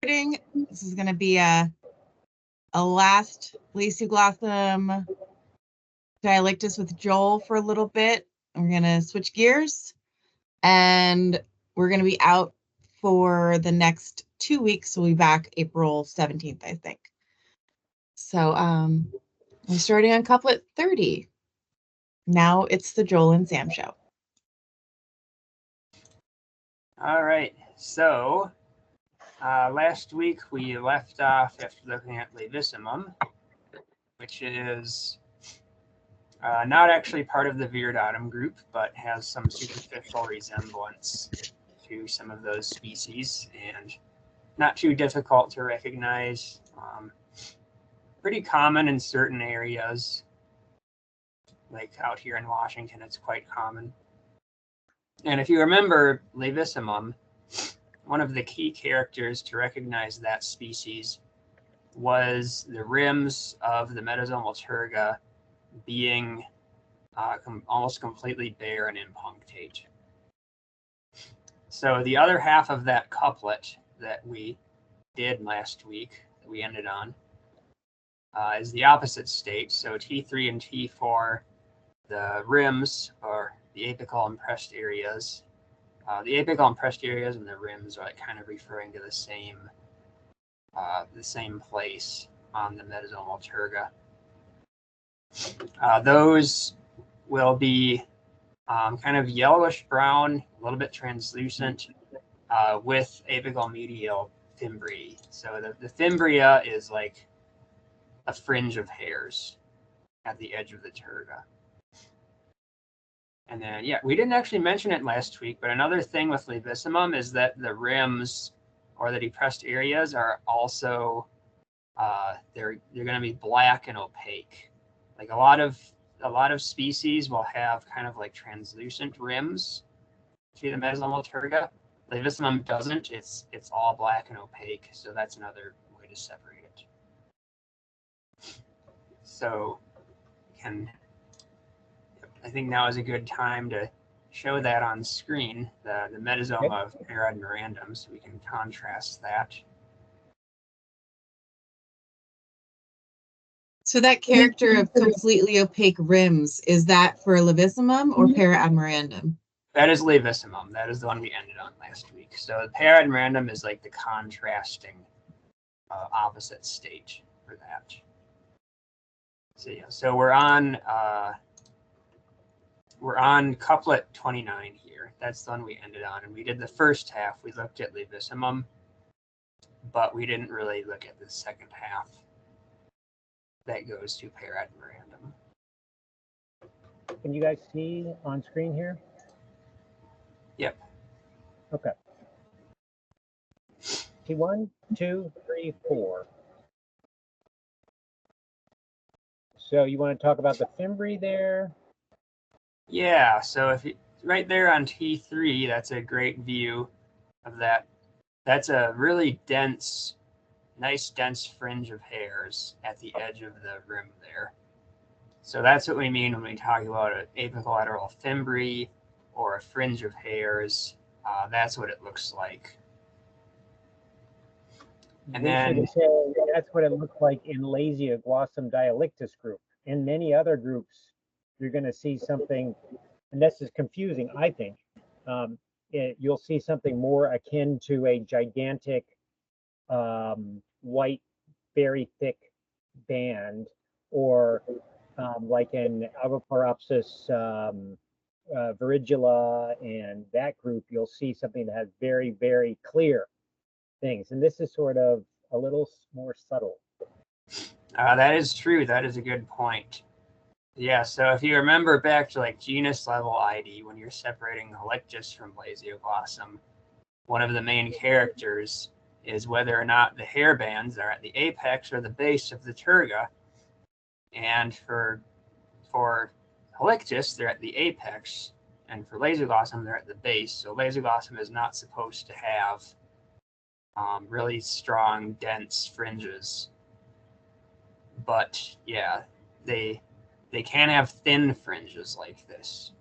This is going to be a last Lasioglossum Dialictus with Joel for a little bit. We're going to switch gears, and we're going to be out for the next 2 weeks. We'll be back April 17th, I think. So we're starting on couplet 30. Now it's the Joel and Sam show. All right, so last week we left off after looking at Levissimum, which is not actually part of the Viridautum group, but has some superficial resemblance to some of those species and not too difficult to recognize. Pretty common in certain areas, like out here in Washington, it's quite common. And if you remember Levissimum, one of the key characters to recognize that species was the rims of the metasomal turga being almost completely bare and impunctate. So the other half of that couplet that we did last week, that we ended on, is the opposite state. So T3 and T4, the rims or the apical and pressed areas. The apical and pressed areas and the rims are like kind of referring to the same place on the metasomal turga. Those will be kind of yellowish brown, a little bit translucent, with apical medial fimbriae. So the fimbria is like a fringe of hairs at the edge of the turga. And then, yeah, we didn't actually mention it last week, but another thing with Levissimum is that the rims or the depressed areas are also, they're going to be black and opaque. Like a lot of species will have kind of like translucent rims to the metasomal turga. Levissimum doesn't. It's all black and opaque, so that's another way to separate it. So I think now is a good time to show that on screen, the metazome of Paradmirandum, so we can contrast that. So that character of completely opaque rims, is that for Levissimum or Paradmirandum? That is Levissimum. That is the one we ended on last week. So Paradmirandum is like the contrasting opposite state for that. So yeah, so we're on couplet 29 here. That's the one we ended on, and we did the first half. We looked at Levissimum, but we didn't really look at the second half. That goes to Paradmirandum. Can you guys see on screen here? Yep. Okay. T1, 2, 3, 4. So you want to talk about the fimbriae there? Yeah, so if you, right there on T3, that's a great view of that. That's a really dense, nice dense fringe of hairs at the edge of the rim there. So that's what we mean when we talk about an apicollateral fimbriae or a fringe of hairs. That's what it looks like. And then that's what it looks like in Lasioglossum dialictus group. In many other groups, you're going to see something, and this is confusing, I think. You'll see something more akin to a gigantic white, very thick band, or like in Algoparopsis virigula and that group, you'll see something that has very, very clear things. And this is sort of a little more subtle. That is true. That is a good point. Yeah, so if you remember back to like genus level ID, when you're separating Halictidae from Lasioglossum, one of the main characters is whether or not the hair bands are at the apex or the base of the turga. And for Halictidae, they're at the apex, and for Lasioglossum, they're at the base. So Lasioglossum is not supposed to have really strong, dense fringes. But yeah, they can have thin fringes like this.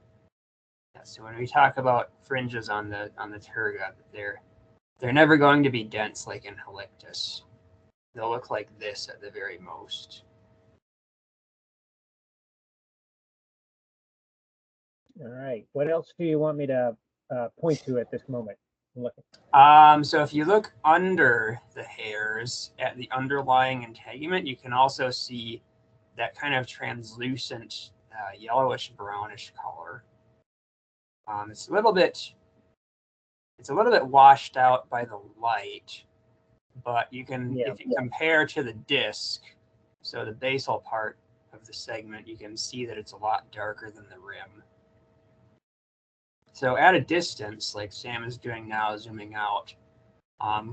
Yeah, so when we talk about fringes on the turga, they're They're never going to be dense like in Halictidae. They'll look like this at the very most. All right. What else do you want me to point to at this moment? So if you look under the hairs at the underlying integument, you can also see that kind of translucent yellowish brownish color. It's a little bit washed out by the light, but you can, if you compare to the disc, so the basal part of the segment, you can see that it's a lot darker than the rim. So at a distance, like Sam is doing now, zooming out,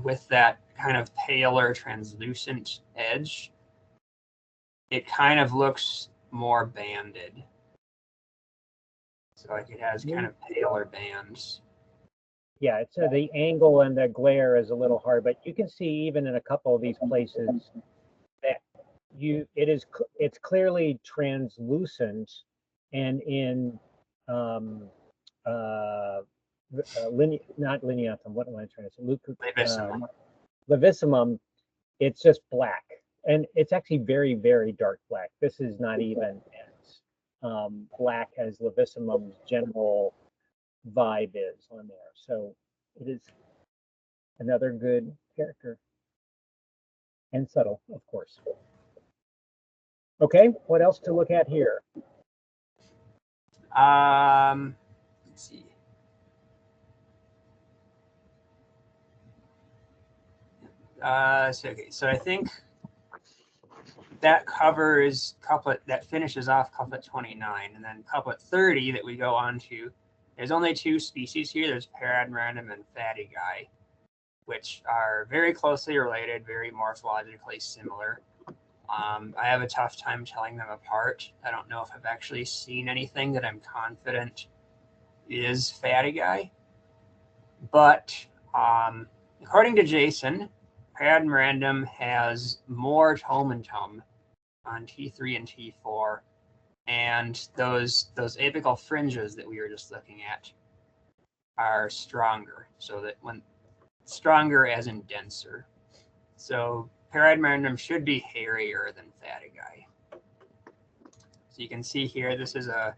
with that kind of paler, translucent edge, it kind of looks more banded. So like it has kind of paler bands. Yeah, it's the angle and the glare is a little hard, but you can see even in a couple of these places that it's clearly translucent, and in not lineatum, what am I trying to say? Levissimum, it's just black, and it's actually very, very dark black. This is not even as black as Levissimum's general vibe is on there. So it is another good character, and subtle, of course. Okay, what else to look at here? Let's see. So I think that covers couplet, that finishes off couplet 29, and then couplet 30 that we go on to. There's only two species here. There's Paradmerandum and Halictidae, which are very closely related, very morphologically similar. I have a tough time telling them apart. I don't know if I've actually seen anything that I'm confident is Halictidae. But according to Jason, Paradmerandum has more tomentum on T3 and T4, and those apical fringes that we were just looking at are stronger, so that when stronger as in denser. So Paradmerandum should be hairier than Halictidae. So you can see here, this is a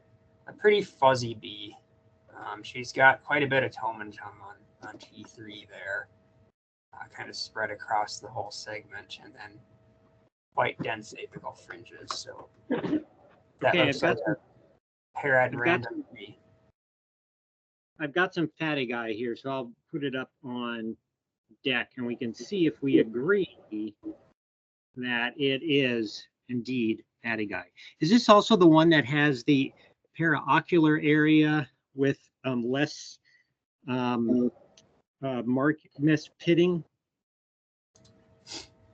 pretty fuzzy bee. She's got quite a bit of tomentum on T3 there, kind of spread across the whole segment, and then quite dense apical fringes. So that looks like a Paradmerandum bee. I've got some Halictidae here, so I'll put it up on deck, and we can see if we agree that it is indeed Halictidae. Is this also the one that has the paraocular area with less markness pitting?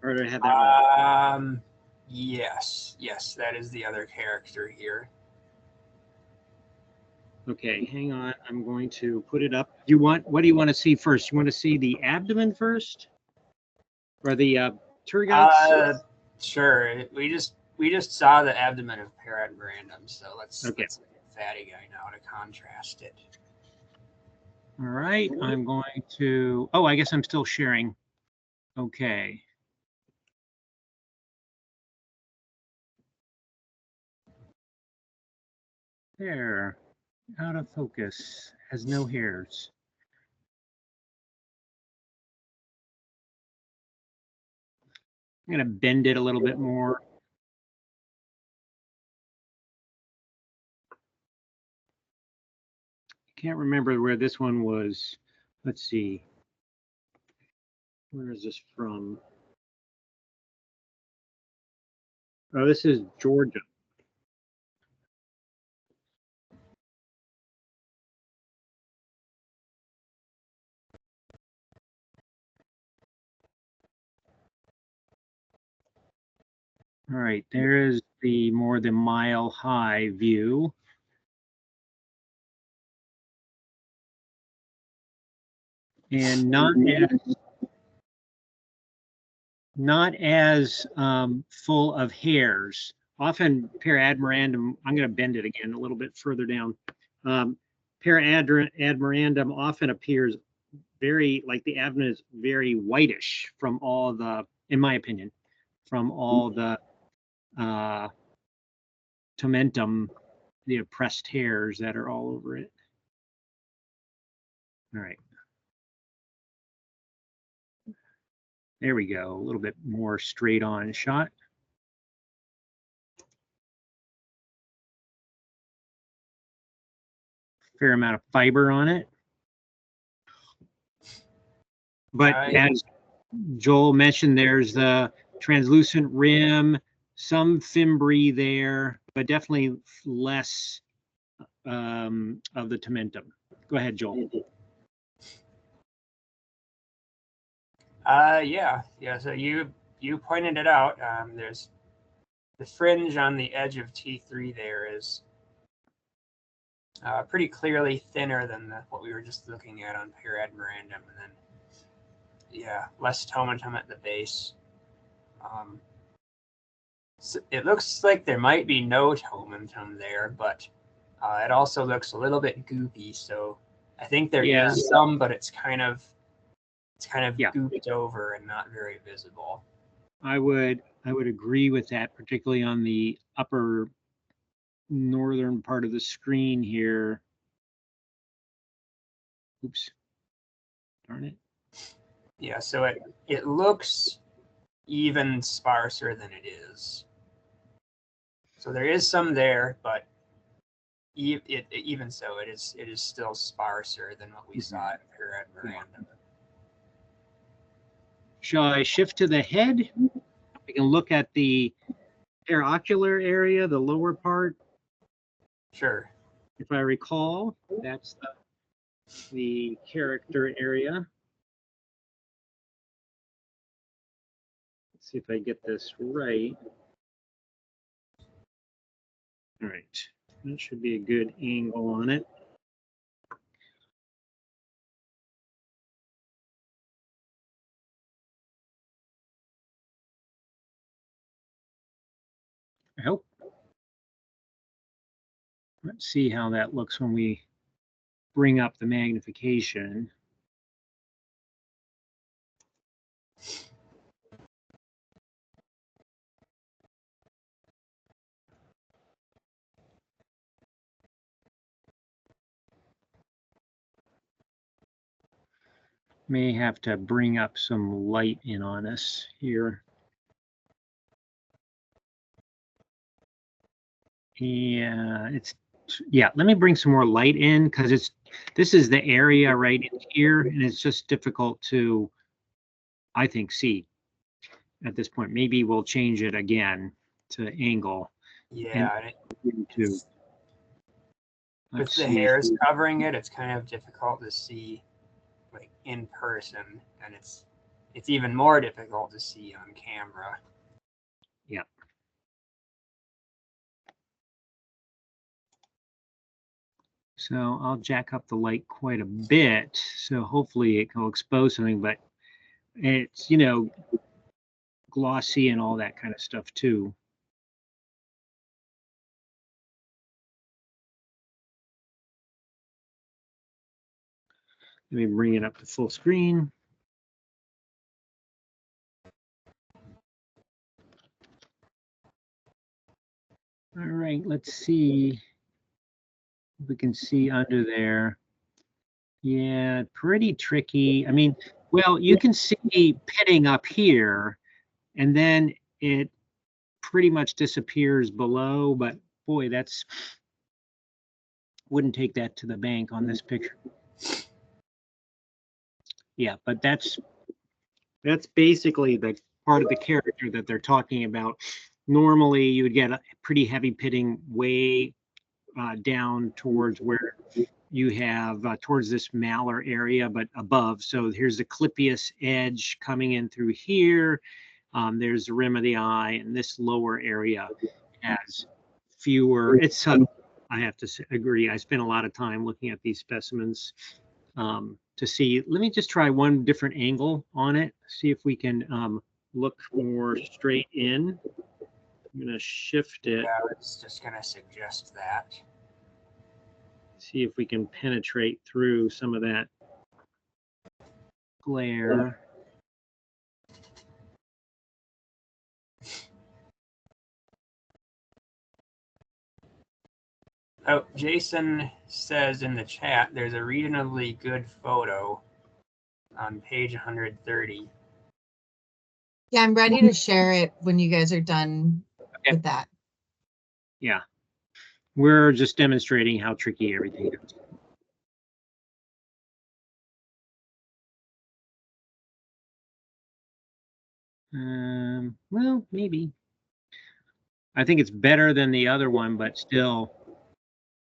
Or do I have that wrong? Yes, that is the other character here. Okay, hang on. I'm going to put it up. What do you want to see first? You want to see the abdomen first, or the tergites? Sure. We just saw the abdomen of Paradmerandum, so let's look at Halictidae now to contrast it. All right, I'm going to. Oh, I guess I'm still sharing. Okay. There. Out of focus, has no hairs. I'm going to bend it a little bit more. Can't remember where this one was. Let's see. Where is this from? Oh, this is Georgia. All right, there is the more than mile high view. And not as full of hairs. Often Paradmerandum, I'm going to bend it again a little bit further down. Paradmerandum often appears very, like the abdomen is very whitish from all the, in my opinion, from all the tomentum, the oppressed hairs that are all over it. All right. There we go, a little bit more straight on shot. Fair amount of fiber on it. But as Joel mentioned, there's the translucent rim, some fimbriae there, but definitely less of the tomentum. Go ahead, Joel. Yeah. So you pointed it out. There's the fringe on the edge of T3 there is pretty clearly thinner than what we were just looking at on Paradmirandum, and then yeah, less tomentum at the base. So it looks like there might be no tomentum there, but it also looks a little bit goopy. So I think there is some, but it's kind of gooped over and not very visible. I would agree with that, particularly on the upper northern part of the screen here. Oops, darn it. Yeah, so it looks even sparser than it is. So there is some there, but even so, it is still sparser than what we saw at Paradmirandum. Shall I shift to the head? We can look at the paraocular area, the lower part. Sure. If I recall, that's the character area. Let's see if I get this right. All right, that should be a good angle on it. I hope. Let's see how that looks when we bring up the magnification. May have to bring up some light in on us here. Yeah, let me bring some more light in, because this is the area right in here, and it's just difficult to, I think, see at this point. Maybe we'll change it again to angle. Yeah, with the see. hairs covering it, it's kind of difficult to see like in person, and it's even more difficult to see on camera. Yeah. So I'll jack up the light quite a bit, so hopefully it will expose something, but it's, glossy and all that kind of stuff too. Let me bring it up to full screen. All right, let's see if we can see under there. Yeah, pretty tricky. I mean, well, you can see pitting up here, and then it pretty much disappears below, but boy, wouldn't take that to the bank on this picture. Yeah, but that's basically the part of the character that they're talking about. Normally, you would get a pretty heavy pitting way down towards where you have towards this malar area, but above. So here's the clippius edge coming in through here. There's the rim of the eye, and this lower area has fewer. It's I have to agree. I spent a lot of time looking at these specimens to see. Let me just try one different angle on it. See if we can look more straight in. I'm going to shift it. Yeah, I was just going to suggest that. See if we can penetrate through some of that glare. Oh, Jason says in the chat there's a reasonably good photo on page 130. Yeah, I'm ready to share it when you guys are done with that. Yeah. We're just demonstrating how tricky everything is. Well, maybe. I think it's better than the other one, but still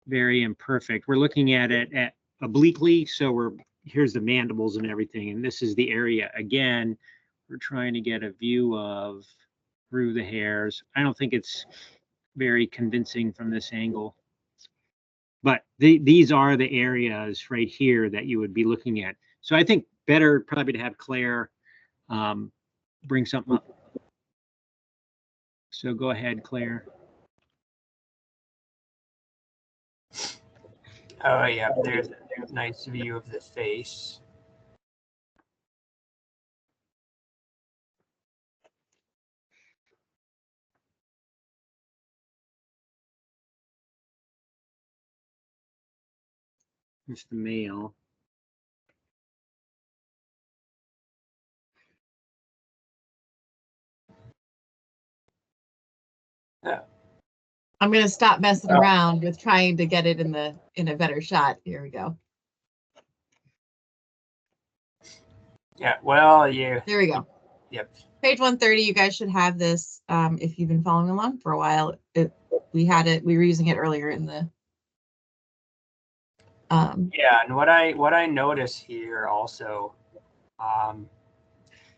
very imperfect. We're looking at it at obliquely, so here's the mandibles and everything, and this is the area. Again, we're trying to get a view of through the hairs. I don't think it's very convincing from this angle. But these are the areas right here that you would be looking at. So I think better probably to have Claire bring something up. So go ahead, Claire. Oh yeah, there's a nice view of the face. It's the male. Yeah. I'm gonna stop messing around with trying to get it in a better shot. Here we go. Yeah, well, yeah. There we go. Yep. Page 130, you guys should have this if you've been following along for a while. We were using it earlier in the yeah, and what I notice here also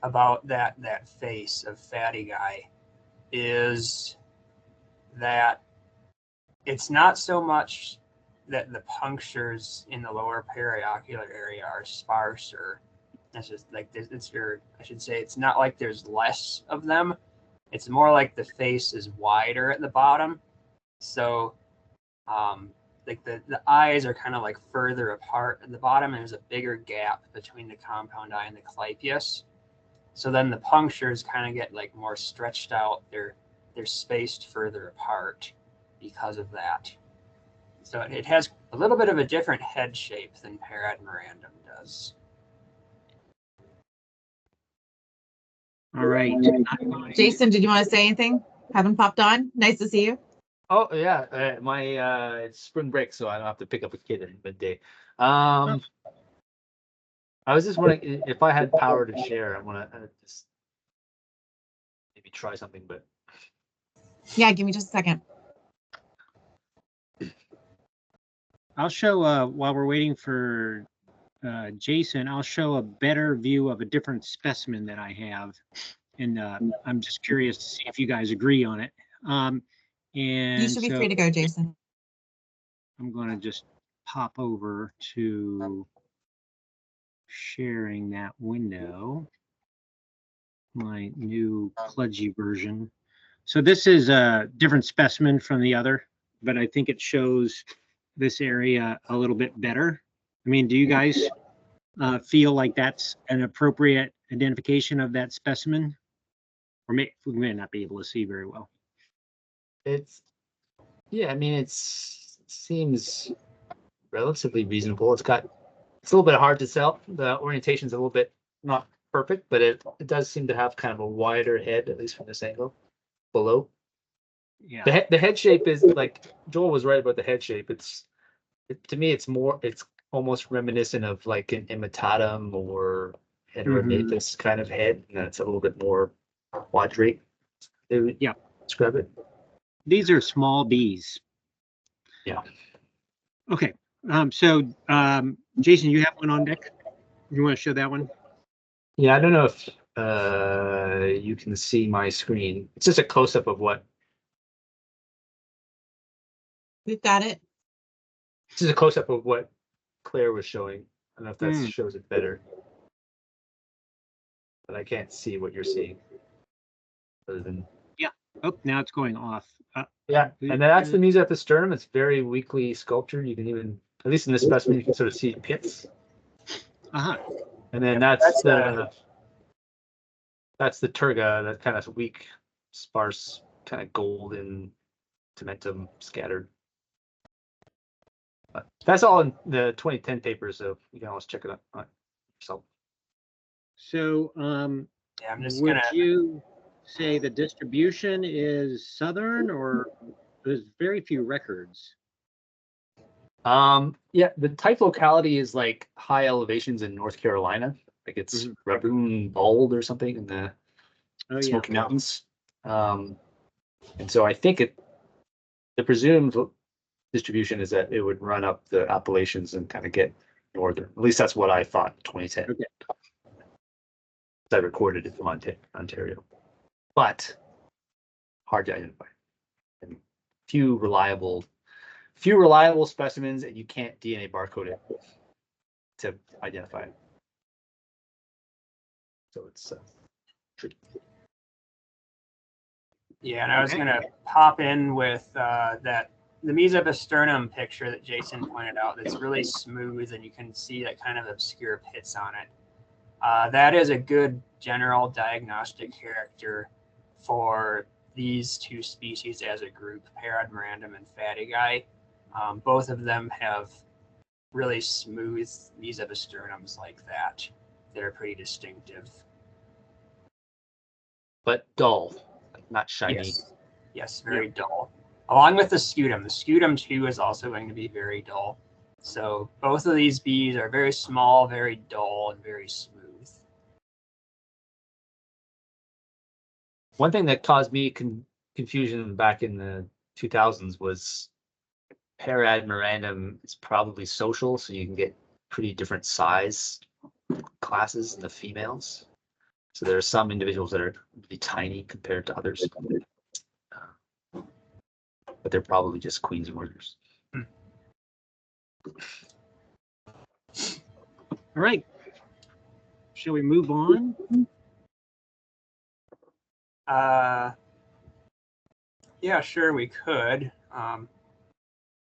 about that face of Fatty Guy is that it's not so much that the punctures in the lower periocular area are sparser. That's just like this. I should say it's not like there's less of them. It's more like the face is wider at the bottom. So like the eyes are kind of like further apart at the bottom, and there's a bigger gap between the compound eye and the clypeus. So then the punctures kind of get like more stretched out. They're spaced further apart because of that. So it has a little bit of a different head shape than Paradmirandum does. All right. Jason, did you want to say anything? Haven't popped on. Nice to see you. Oh yeah, it's spring break, so I don't have to pick up a kid at midday. I was just wondering if I had power to share. I want to just maybe try something, but Yeah, give me just a second. I'll show while we're waiting for Jason, I'll show a better view of a different specimen that I have, and I'm just curious to see if you guys agree on it. And You should be free to go, Jason. I'm going to just pop over to sharing that window, my new kludgy version. So this is a different specimen from the other, but I think it shows this area a little bit better. I mean, do you guys feel like that's an appropriate identification of that specimen? Or we may not be able to see very well. yeah, I mean it seems relatively reasonable. It's a little bit hard to tell. The orientation's a little bit not perfect, but it does seem to have kind of a wider head, at least from this angle below. Yeah. The head shape is like Joel was right about the head shape. To me it's almost reminiscent of like an imitatum or heteromaphus kind of head, and that's a little bit more quadrate. Yeah. Describe it. These are small bees. Yeah. Okay. So Jason, you have one on deck? You want to show that one? Yeah, I don't know if you can see my screen. It's just a close-up of what. We've got it. This is a close-up of what Claire was showing. I don't know if that shows it better. But I can't see what you're seeing. Other than Oh, now it's going off. yeah, and that's the mesopisternum. It's very weakly sculptured. You can even, at least in this specimen, you can sort of see pits. And then Yeah, that's that's the turga, that kind of weak, sparse, kind of golden tomentum scattered. But that's all in the 2010 paper, so you can always check it out on yourself. So, Yeah, I'm just would gonna. you say the distribution is southern, or there's very few records? Yeah, the type locality is like high elevations in North Carolina. Like it's Mhm. Raccoon Bald or something in the Oh, Smoky Mountains. And so I think the presumed distribution is that it would run up the Appalachians and kind of get northern. At least that's what I thought in 2010. Okay. I recorded it from Ontario, but hard to identify. And few reliable specimens, and you can't DNA barcode it to identify it. So it's tricky. Yeah, and I was Okay. gonna pop in with the Mesopisternum picture that Jason pointed out. That's really smooth, and you can see that kind of obscure pits on it. That is a good general diagnostic character for these two species as a group, Paradmerandum and Halictidae. Both of them have really smooth Mesopisternums like that are pretty distinctive. But dull, not shiny. Yes, very dull. Along with the scutum. The scutum too is also going to be very dull. So both of these bees are very small, very dull, and very smooth. One thing that caused me confusion back in the 2000s was Paradmerandum is probably social, so you can get pretty different size classes in the females. So there are some individuals that are really tiny compared to others, but they're probably just queens and orders. All right. Shall we move on? Yeah, sure, we could.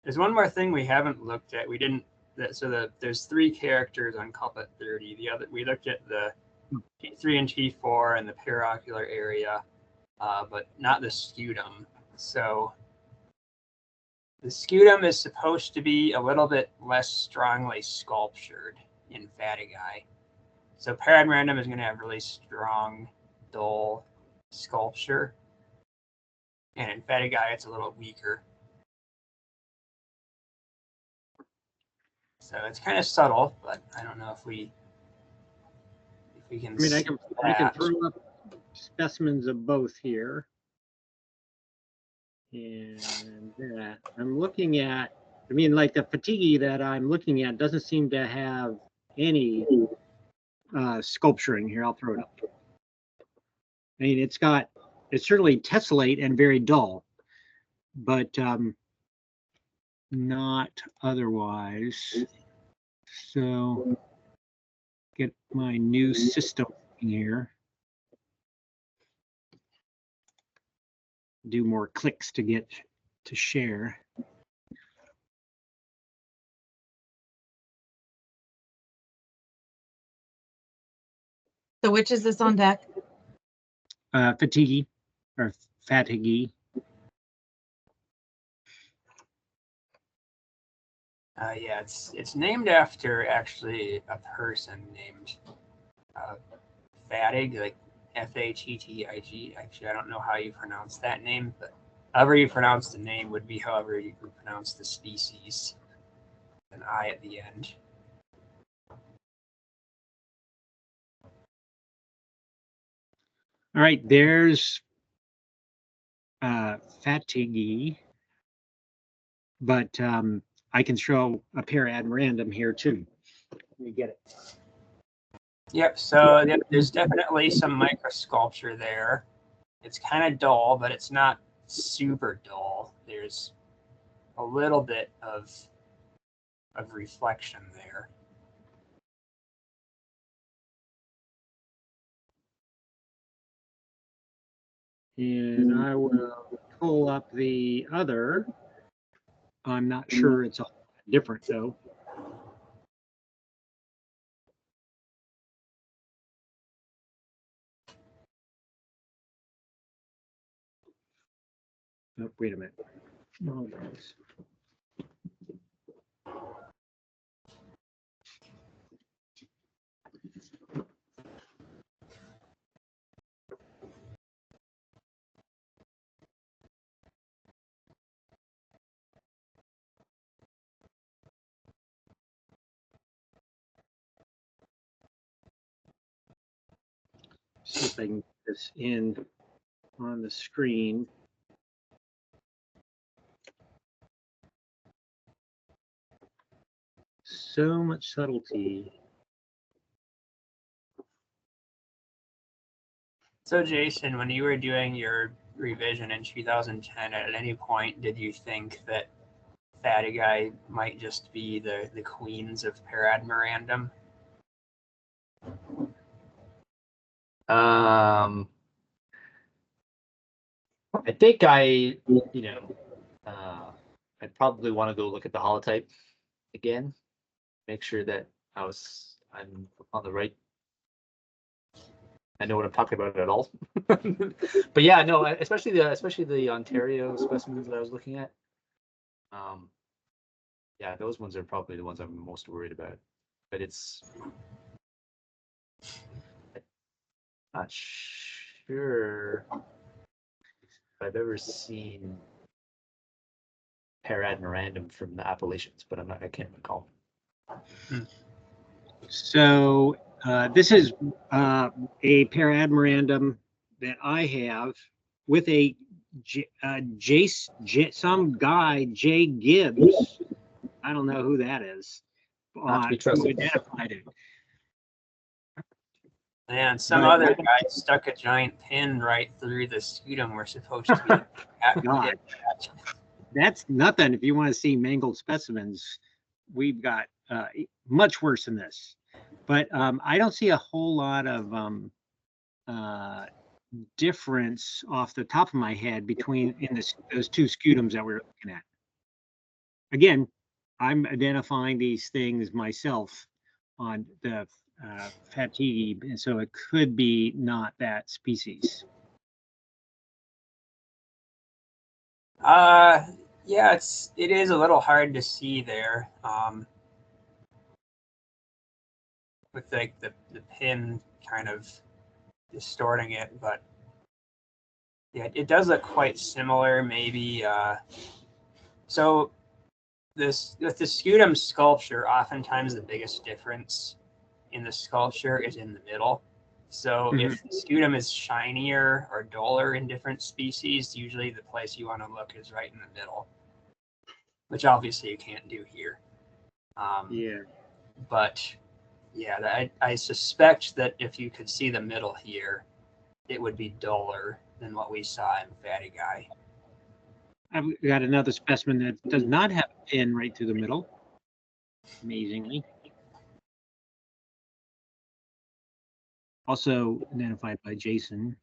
There's one more thing we haven't looked at. We didn't. There's 3 characters on couplet 30. We looked at the T3 and T4 and the paraocular area, but not the scutum. So the scutum is supposed to be a little bit less strongly sculptured in Halictidae. So Paradmerandum is going to have really strong, dull sculpture, and in Halictidae it's a little weaker. So it's kind of subtle, but I don't know if we can. I mean, I can throw up specimens of both here. And I'm looking at, I mean, like the fatigue that I'm looking at doesn't seem to have any sculpturing here. I'll throw it up. I mean, it's certainly tessellate and very dull, but not otherwise. So get my new system here. Do more clicks to get to share. So which is this on deck? Fatigue or fatigue. Yeah, it's named after actually a person named Fattig, like Fattig. Actually, I don't know how you pronounce that name, but however you pronounce the name would be however you pronounce the species. An I at the end. All right, there's fatigue, but I can throw a pair at random here too. Let me get it. Yep, so there's definitely some microsculpture there. It's kind of dull, but it's not super dull. There's a little bit of reflection there. And I will pull up the other. I'm not sure it's all different though. Oh, wait a minute. Oh, nice. See if I can get this in on the screen. So much subtlety. So Jason, when you were doing your revision in 2010, at any point did you think that Halictidae might just be the queens of Paradmirandum? I think I'd probably want to go look at the holotype again, make sure that I'm on the right. I know what I'm talking about at all. But yeah, no, especially the Ontario specimens that I was looking at. Yeah, those ones are probably the ones I'm most worried about. But it's not sure if I've ever seen Paradmirandum from the Appalachians, but I can't recall. So this is a Paradmirandum that I have with some guy, J Gibbs. I don't know who that is. Not to be Who trusted. identified it. And some Right. other guy stuck a giant pin right through the scutum we're supposed to be at. God. That's nothing. If you want to see mangled specimens, we've got much worse than this. But I don't see a whole lot of difference off the top of my head between those two scutums that we're looking at. Again, I'm identifying these things myself on the fatigue, and so it could be not that species. Yeah, it is a little hard to see there. With like the pin kind of distorting it, but yeah, it does look quite similar. Maybe so. With the scutum sculpture, oftentimes the biggest difference in the sculpture is in the middle. So if the scutum is shinier or duller in different species, usually the place you want to look is right in the middle, which obviously you can't do here. Yeah. But yeah, I suspect that if you could see the middle here, it would be duller than what we saw in Halictidae. I've got another specimen that does not have a pin right through the middle, amazingly. Also identified by Jason.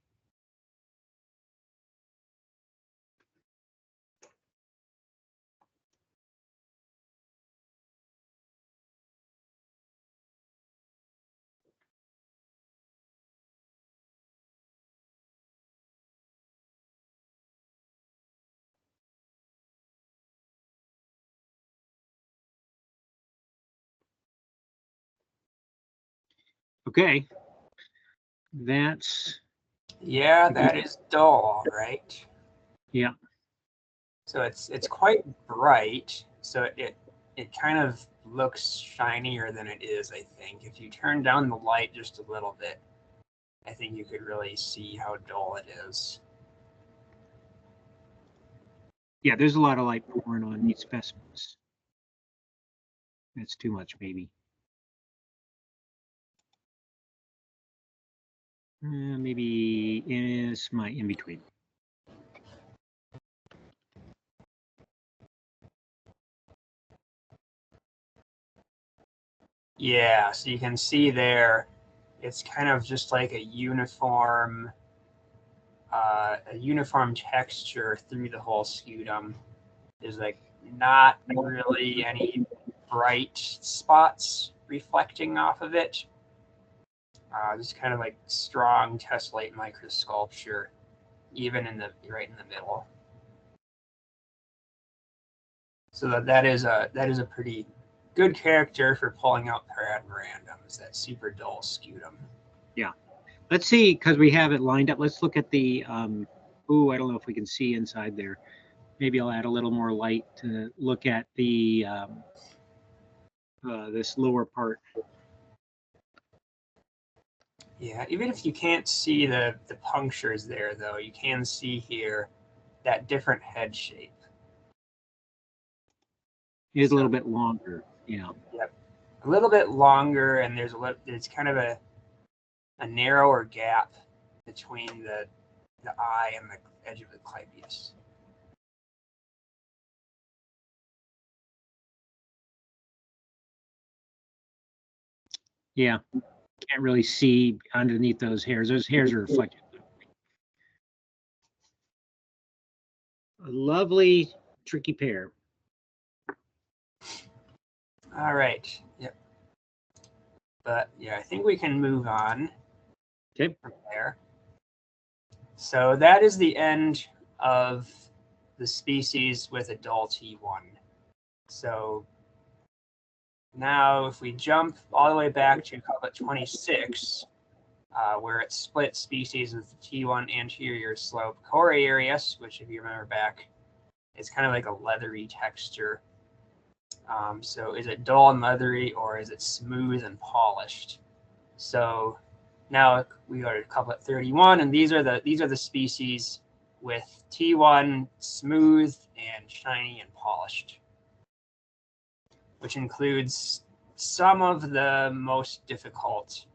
Okay, that's that is dull, right? Yeah. So it's quite bright. So it kind of looks shinier than it is. I think if you turn down the light just a little bit, I think you could really see how dull it is. Yeah, there's a lot of light pouring on these specimens. That's too much, maybe. Maybe it's my in between. Yeah, so you can see there, it's kind of just like a uniform texture through the whole scutum. There's like not really any bright spots reflecting off of it. Just kind of like strong tessellate microsculpture, even right in the middle. So that is a pretty good character for pulling out parad randoms, that super dull scutum. Yeah. Let's see, because we have it lined up. Let's look at the, ooh, I don't know if we can see inside there. Maybe I'll add a little more light to look at the this lower part. Yeah, even if you can't see the punctures there, though, you can see here that different head shape. It is a little bit longer. Yeah. Yep. A little bit longer, and there's kind of a narrower gap between the eye and the edge of the clypeus. Yeah. Can't really see underneath those hairs. Those hairs are reflected. A lovely, tricky pair. All right. Yep. But yeah, I think we can move on. Okay. From there. So that is the end of the species with a dull T1. So now if we jump all the way back to couplet 26, where it split species with the T1 anterior slope coriarius, which if you remember back, is kind of like a leathery texture. So is it dull and leathery, or is it smooth and polished? So now we go to couplet 31, and these are the species with T1 smooth and shiny and polished, which includes some of the most difficult,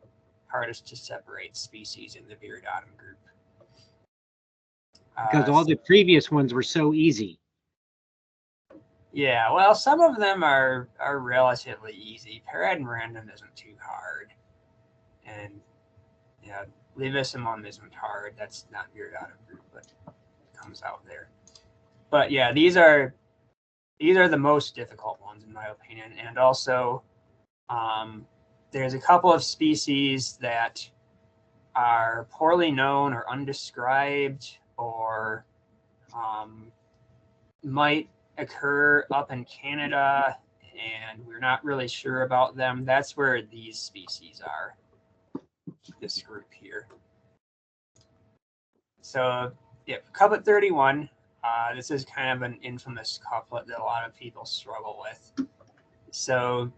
hardest to separate species in the Viridodum group. Because all the previous ones were so easy. Yeah, well, some of them are relatively easy. Parad random isn't too hard, and yeah, Levissimum isn't hard. That's not Viridodum group, but it comes out there. But yeah, these are the most difficult ones in my opinion, and also there's a couple of species that are poorly known or undescribed, or might occur up in Canada, and we're not really sure about them. That's where these species are, this group here. So, yeah, couplet 31. This is kind of an infamous couplet that a lot of people struggle with. So,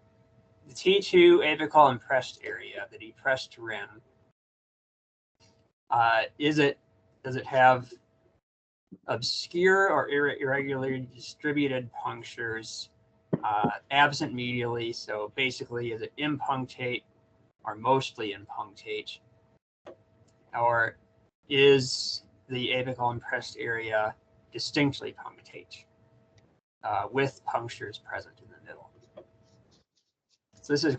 the T2 apical impressed area, the depressed rim, does it have obscure or irregularly distributed punctures, absent medially? So basically, is it impunctate or mostly impunctate? Or is the apical impressed area distinctly punctate, with punctures present in the middle? So this is,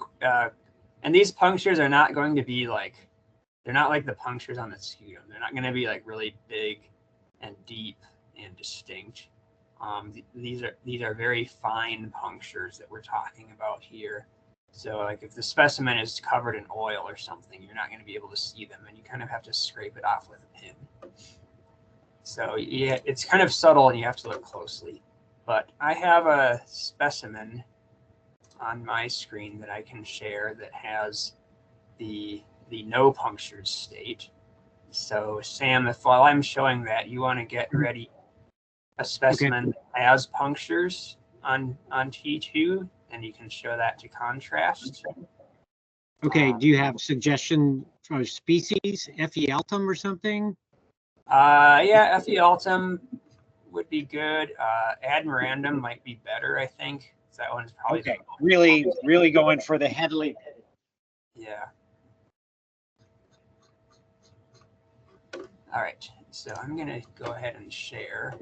and these punctures are not going to be like, they're not like the punctures on the scutum. They're not going to be like really big and deep and distinct. These are very fine punctures that we're talking about here. So like if the specimen is covered in oil or something, you're not going to be able to see them, and you kind of have to scrape it off with a pin. So yeah, it's kind of subtle and you have to look closely. But I have a specimen on my screen that I can share that has the no punctured state. So Sam, if while I'm showing that, you want to get ready a specimen that has punctures on T2, and you can show that to contrast. Okay, do you have suggestion for species, Ephialtum or something? Yeah, Ephialtum would be good. Admirandum might be better, I think. That one's probably okay. Really going for the headly. Yeah. All right, so I'm gonna go ahead and share.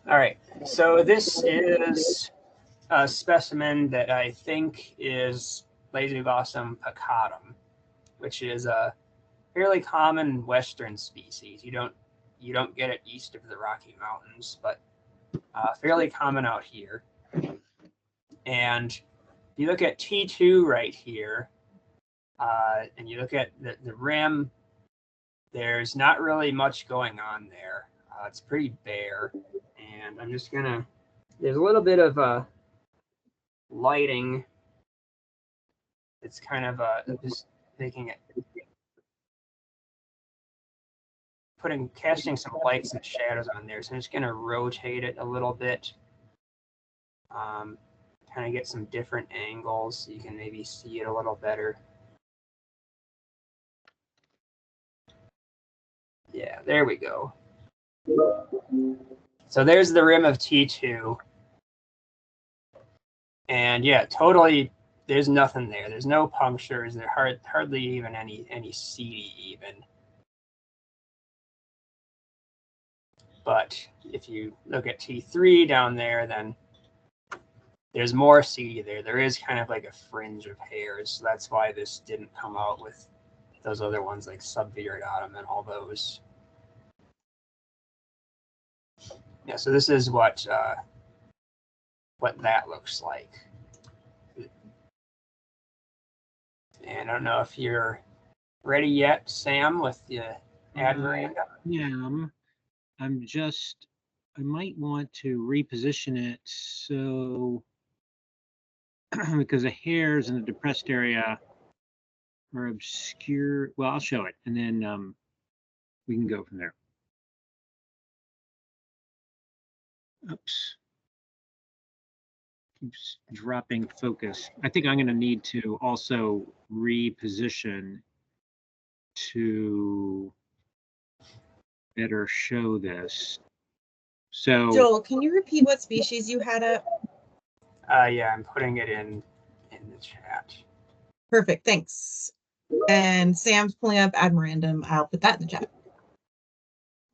All right, so this is a specimen that I think is Lasioglossum peccatum, which is a fairly common Western species. You don't get it east of the Rocky Mountains, but fairly common out here. And if you look at T2 right here, and you look at the rim, there's not really much going on there. It's pretty bare. And I'm just gonna, there's a little bit of lighting. It's kind of just making it, casting some lights and shadows on there. So I'm just gonna rotate it a little bit. Kind of get some different angles so you can maybe see it a little better. Yeah, there we go. So there's the rim of T2. And yeah, totally, there's nothing there. There's no punctures. There hardly even any seedy even. But if you look at T3 down there, then there's more seedy there. There is kind of like a fringe of hairs. So that's why this didn't come out with those other ones like subviratatum and all those. Yeah, so this is what that looks like. And I don't know if you're ready yet, Sam, with the admirandum. Yeah, I might want to reposition it so because the hairs in the depressed area are obscure. Well, I'll show it and then we can go from there. Oops. Keeps dropping focus. I think I'm going to need to also reposition to better show this. So Joel, can you repeat what species you had up? Yeah, I'm putting it in the chat. Perfect, thanks. And Sam's pulling up admirandum. I'll put that in the chat.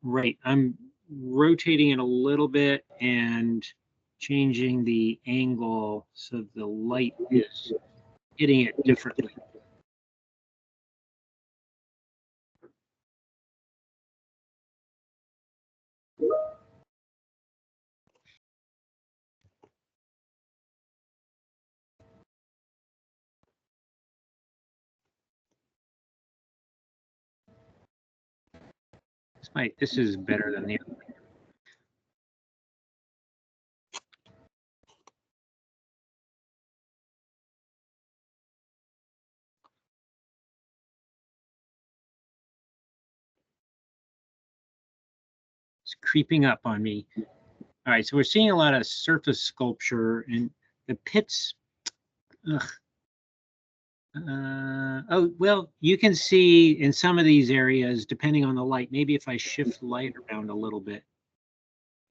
right, I'm rotating it a little bit and changing the angle so the light is hitting it differently. This is better than the other. It's creeping up on me. All right, so we're seeing a lot of surface sculpture and the pits. Oh, well, you can see in some of these areas, depending on the light, maybe if I shift light around a little bit,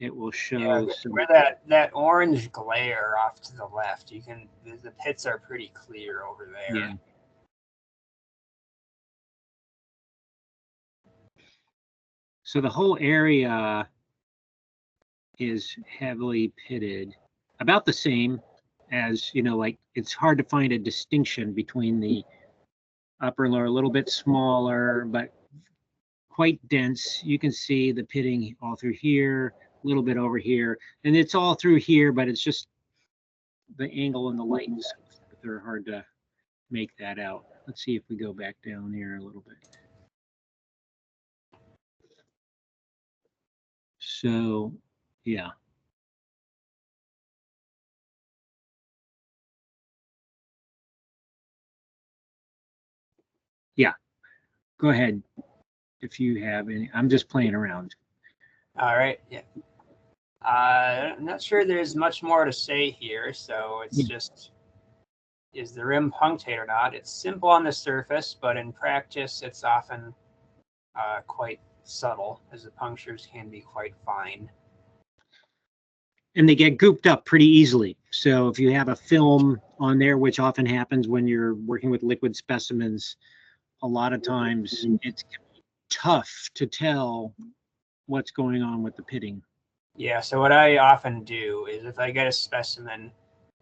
it will show some. Where that orange glare off to the left, you can, the pits are pretty clear over there. Yeah. So the whole area is heavily pitted, about the same as, you know, like it's hard to find a distinction between the upper and lower, a little bit smaller, but quite dense. You can see the pitting all through here, a little bit over here, and it's all through here, but it's just the angle and the light, they're hard to make that out. Let's see if we go back down here a little bit. So, yeah. Yeah, go ahead if you have any. I'm just playing around. All right, yeah. I'm not sure there's much more to say here, so it's just, is the rim punctate or not? It's simple on the surface, but in practice, it's often quite subtle, as the punctures can be quite fine. And they get gooped up pretty easily. So if you have a film on there, which often happens when you're working with liquid specimens, a lot of times it's tough to tell what's going on with the pitting. Yeah, so what I often do is if I get a specimen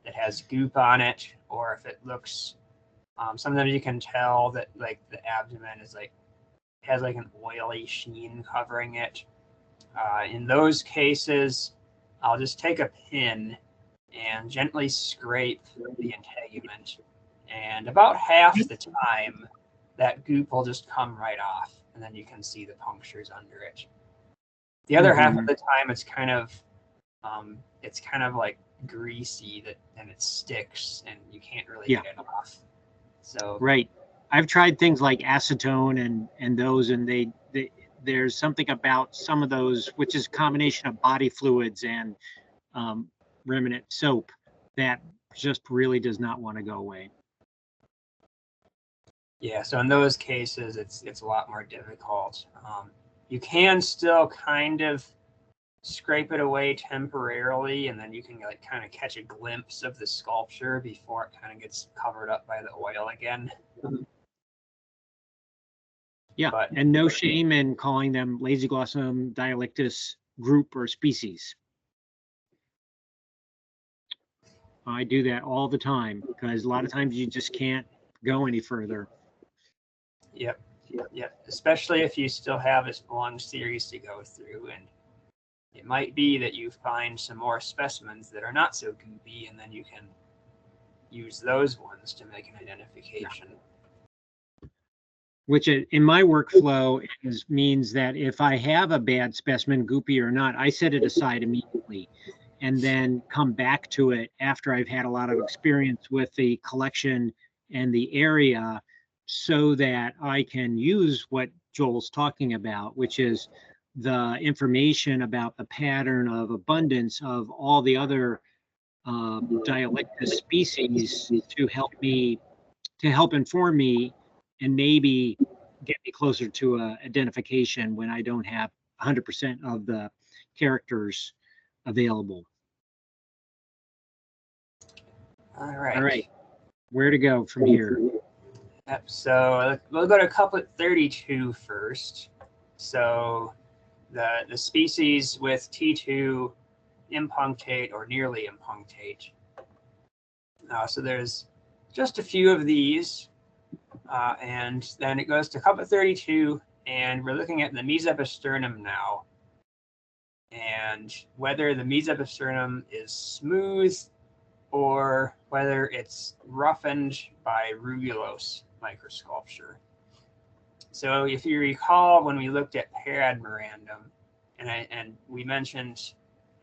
that has goop on it, or if it looks, sometimes you can tell that like the abdomen is like, has like an oily sheen covering it. In those cases, I'll just take a pin and gently scrape the integument And about half the time, that goop will just come right off, and then you can see the punctures under it. The other half of the time, it's kind of like greasy and it sticks, and you can't really get it off. So right, I've tried things like acetone and those, and they there's something about some of those, which is a combination of body fluids and remnant soap, that just really does not want to go away. Yeah, so in those cases, it's a lot more difficult. You can still kind of scrape it away temporarily, and then you can like kind of catch a glimpse of the sculpture before it kind of gets covered up by the oil again. Yeah, But, and no shame in calling them Lasioglossum Dialictus group or species. I do that all the time because a lot of times you just can't go any further. Yep. Especially if you still have a long series to go through, and it might be that you find some more specimens that are not so goopy, and then you can use those ones to make an identification. Which in my workflow means that if I have a bad specimen, goopy or not, I set it aside immediately and then come back to it after I've had a lot of experience with the collection and the area, so that I can use what Joel's talking about, which is the information about the pattern of abundance of all the other Dialictus species to help inform me and maybe get me closer to a identification when I don't have 100% of the characters available. All right. All right, where to go from here? Yep. So we'll go to couplet 32 first. So the species with T2 impunctate or nearly impunctate. So there's just a few of these, and then it goes to couplet 32, and we're looking at the mesopisternum now, and whether the mesopisternum is smooth or whether it's roughened by rugulose microsculpture. So if you recall, when we looked at paradmirandum, and we mentioned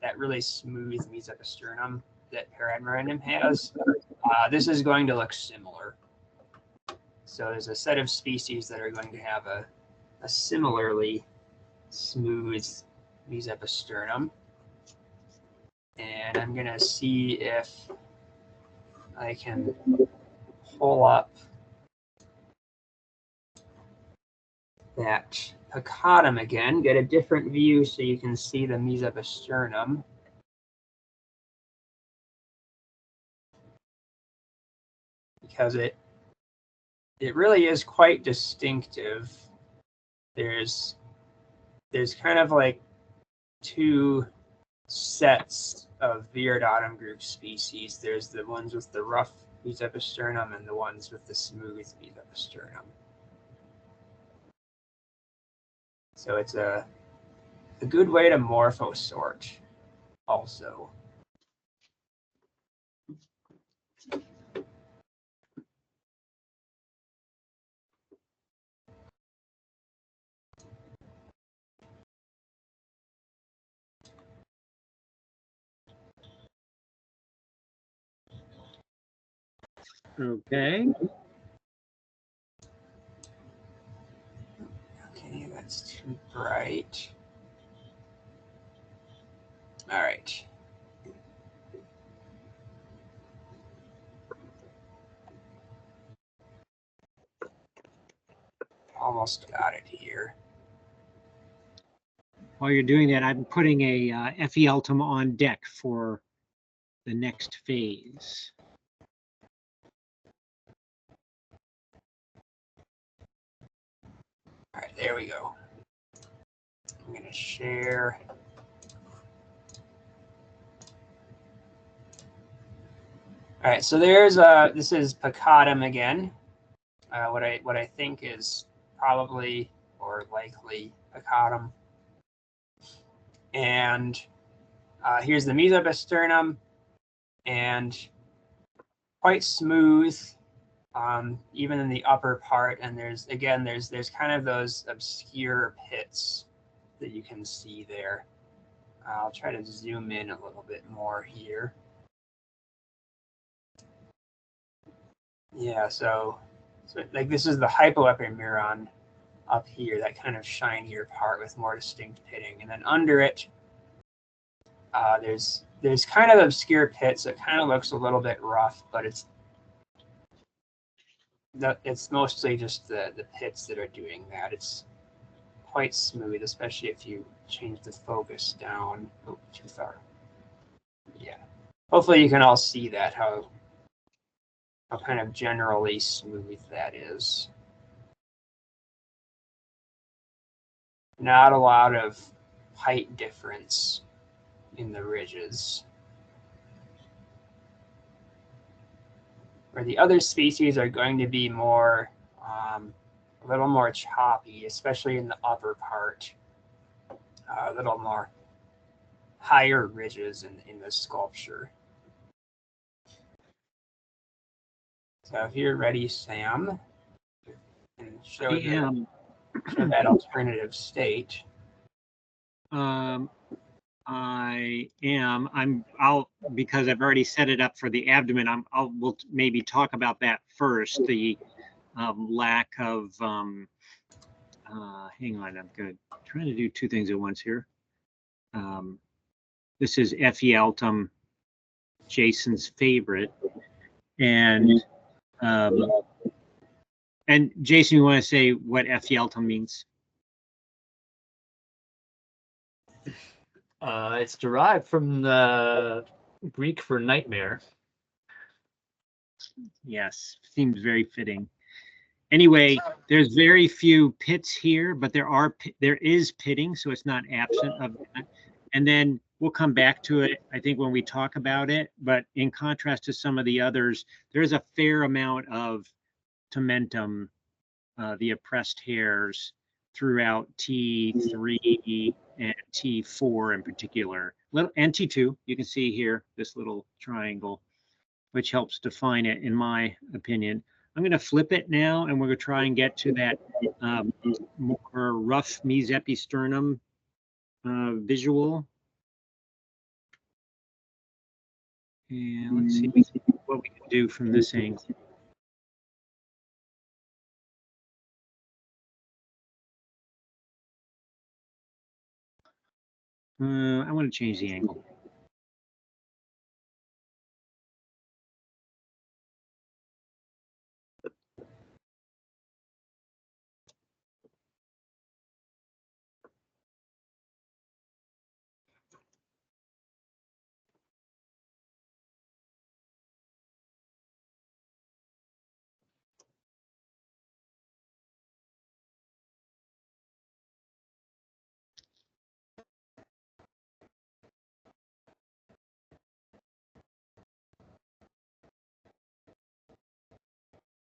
that really smooth mesopisternum that paradmirandum has, this is going to look similar. So there's a set of species that are going to have a similarly smooth mesopisternum. And I'm going to see if I can pull up that peccatum again, get a different view so you can see the mesopisternum. Because it really is quite distinctive. There's kind of like two sets of Viridautum group species. There's the ones with the rough mesopisternum and the ones with the smooth mesopisternum. So it's a good way to morphosort also. Okay. Okay, that's too bright. All right. Almost got it here. While you're doing that, I'm putting a Ephialtum on deck for the next phase. All right, there we go. I'm going to share. All right, so there's this is peccatum again. What I think is probably or likely peccatum. And here's the mesopisternum, and quite smooth. even in the upper part. And there's kind of those obscure pits that you can see there. I'll try to zoom in a little bit more here. Yeah, so like this is the hypoepimeron up here, that kind of shinier part with more distinct pitting, and then under it, there's kind of obscure pits. So it kind of looks a little bit rough, but it's mostly just the pits that are doing that. It's quite smooth, especially if you change the focus down. Oh, too far. Yeah. Hopefully you can all see that, how kind of generally smooth that is. Not a lot of height difference in the ridges. Where the other species are going to be more, a little more choppy, especially in the upper part. A little more higher ridges in the sculpture. So if you're ready, Sam, and show that alternative state. I am. I'll because I've already set it up for the abdomen. We'll maybe talk about that first. The lack of. Hang on, I'm good. Trying to do two things at once here. This is Ephialtum, Jason's favorite, and Jason, you want to say what Ephialtum means? It's derived from the Greek for nightmare. Yes, seems very fitting. Anyway, there's very few pits here, but there is pitting, so it's not absent of that. And then we'll come back to it, I think, when we talk about it. But in contrast to some of the others, there's a fair amount of tomentum, the oppressed hairs, throughout T3 and T4 in particular, and T2. You can see here this little triangle, which helps define it, in my opinion. I'm going to flip it now, and we're going to try and get to that more rough mesepisternum visual. And let's see what we can do from this angle. I want to change the angle.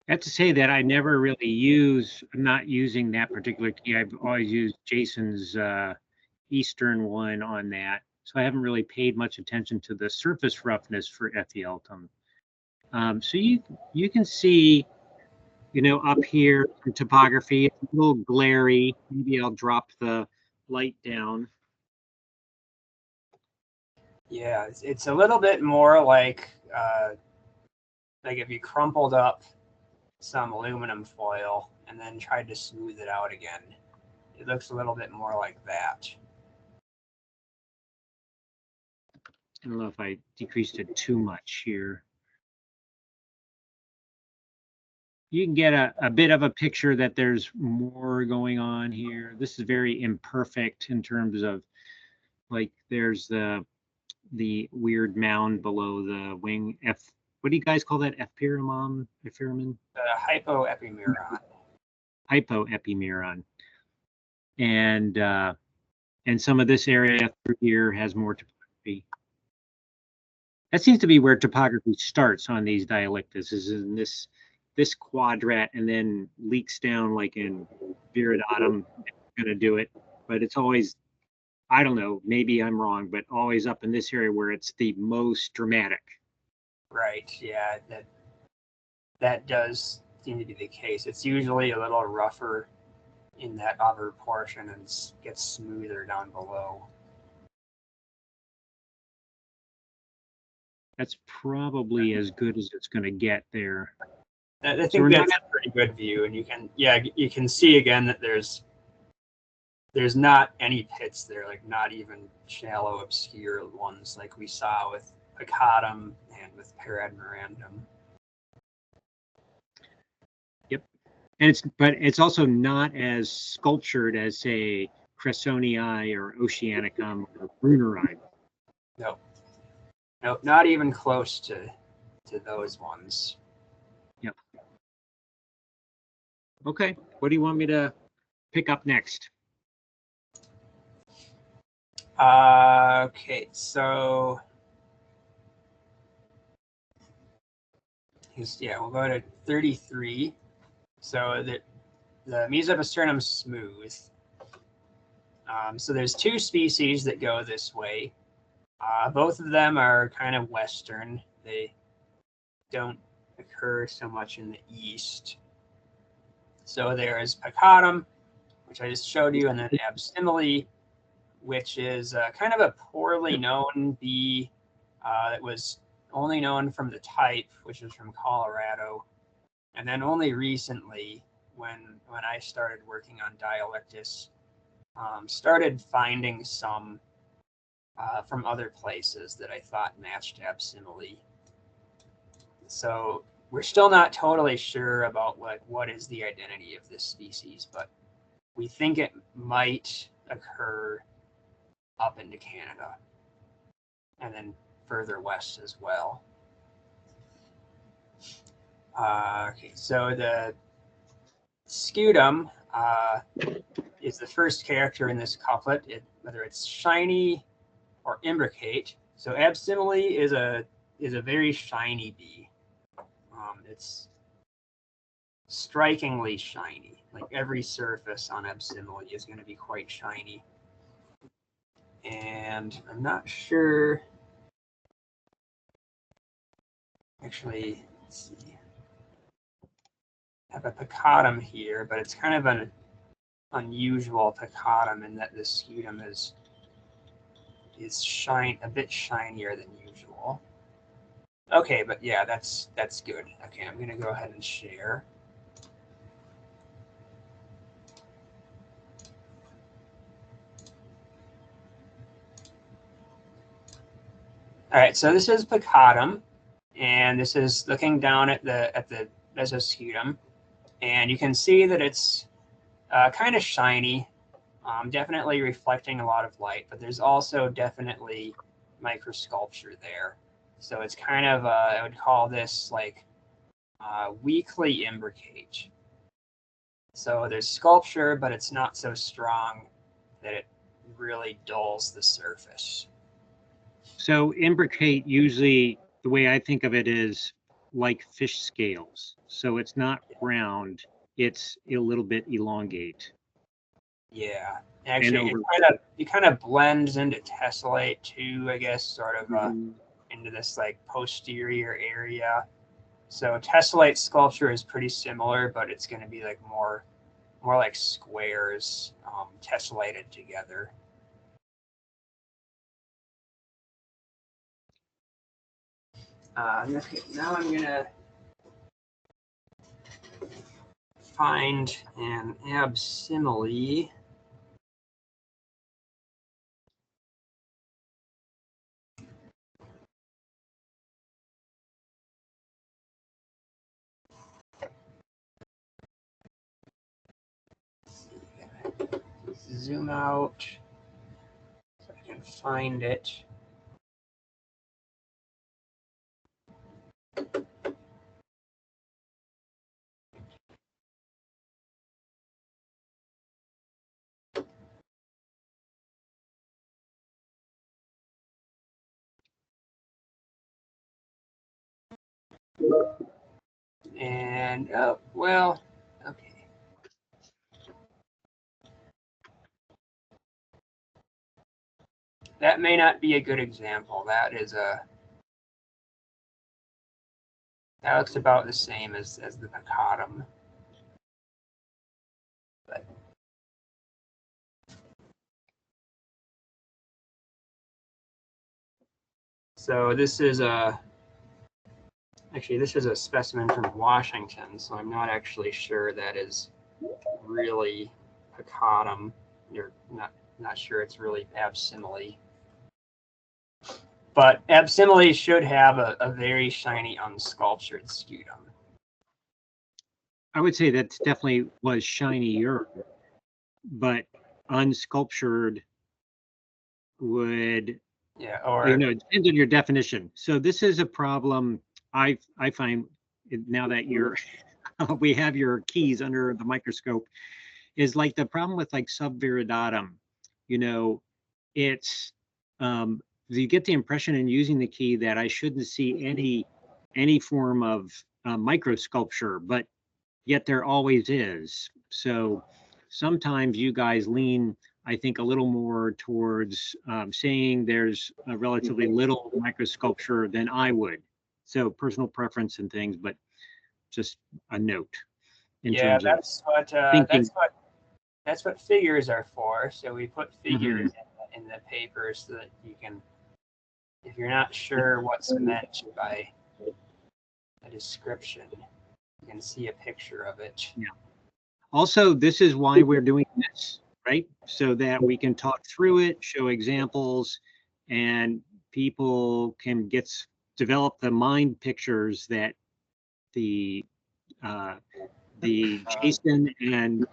I have to say that I never really I'm not using that particular key. I've always used Jason's Eastern one on that. So I haven't really paid much attention to the surface roughness for Ephialtum. So you can see, up here in topography, it's a little glary. Maybe I'll drop the light down. Yeah, it's a little bit more like if you crumpled up some aluminum foil and then tried to smooth it out again. It looks a little bit more like that. I don't know if I decreased it too much here. You can get a bit of a picture that there's more going on here. This is very imperfect in terms of, like, there's the weird mound below the wing. What do you guys call that? Ephyramen? Hypoepimeron. Hypoepimeron. And some of this area through here has more topography. That seems to be where topography starts on these Dialictus, is in this quadrat, and then leaks down like in Viridatum. It's going to do it, but it's always, I don't know, maybe I'm wrong, but always up in this area where it's the most dramatic. Right, yeah. that does seem to be the case. It's usually a little rougher in that upper portion and gets smoother down below. That's probably as good as it's going to get there. I think that's a pretty good view, and you can see again that there's not any pits there, like not even shallow, obscure ones like we saw with Picatum and with Paradmirandum. Yep, and it's also not as sculptured as, say, Cressonii or Oceanicum or Bruneri. No, not even close to those ones. Yep. Okay, what do you want me to pick up next? Okay, so we'll go to 33. So the Mesoposternum smooth. So there's two species that go this way. Both of them are kind of western. They don't occur so much in the east. So there is Picatum, which I just showed you, and then Absimile, which is kind of a poorly known bee that was only known from the type, which is from Colorado. And then only recently, when I started working on Dialictus, started finding some from other places that I thought matched Absimile. So we're still not totally sure about what is the identity of this species, but we think it might occur up into Canada and then further west as well. Okay, so the scutum is the first character in this couplet, whether it's shiny or imbricate. So Absimile is a very shiny bee. It's strikingly shiny. Like every surface on Absimile is going to be quite shiny. And I'm not sure. Actually, let's see. I have a Picatum here, but it's kind of an unusual Picatum in that the scutum is a bit shinier than usual. Okay, but yeah, that's good. Okay, I'm gonna go ahead and share. All right, so this is Picatum, and this is looking down at the mesoscutum, and you can see that it's kind of shiny, definitely reflecting a lot of light, but there's also definitely microsculpture there. So it's kind of, I would call this like weakly imbricate. So there's sculpture, but it's not so strong that it really dulls the surface. So imbricate, usually the way I think of it is like fish scales. So it's not round, it's a little bit elongate. Yeah, actually, it kind of blends into tessellate too, I guess, sort of into this like posterior area. So tessellate sculpture is pretty similar, but it's going to be like more like squares tessellated together. Okay, now I'm gonna find an Absimile. Zoom out so I can find it. And oh, well, okay. That may not be a good example. That That looks about the same as the picatum. But so this is actually this is a specimen from Washington, so I'm not actually sure that is really picatum. You're not sure it's really absimile. But absimile should have a very shiny unsculptured scutum. I would say that definitely was shinier, but unsculptured would, Yeah, or you know, it depends on your definition. So this is a problem I find now that you're we have your keys under the microscope, is like the problem with like subviridatum. You know, it's you get the impression in using the key that I shouldn't see any form of microsculpture, but yet there always is. So sometimes you guys lean, I think, a little more towards saying there's a relatively little microsculpture than I would. So personal preference and things, but just a note in yeah, terms that's what thinking. that's what figures are for. So we put figures Mm-hmm. in the paper so that you can, if you're not sure what's meant by a description, you can see a picture of it. Yeah. Also, this is why we're doing this, right? So that we can talk through it, show examples, and people can develop the mind pictures that the Jason and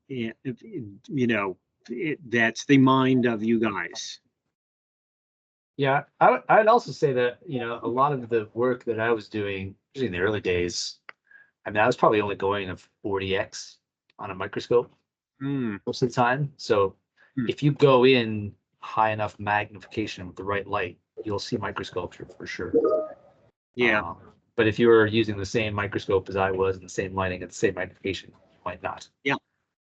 you know, that's the mind of you guys. Yeah, I'd also say that, you know, a lot of the work that I was doing, especially in the early days, I mean, I was probably only going a 40x on a microscope most of the time. So if you go in high enough magnification with the right light, you'll see microsculpture for sure. Yeah. But if you were using the same microscope as I was and the same lighting at the same magnification, you might not. Yeah.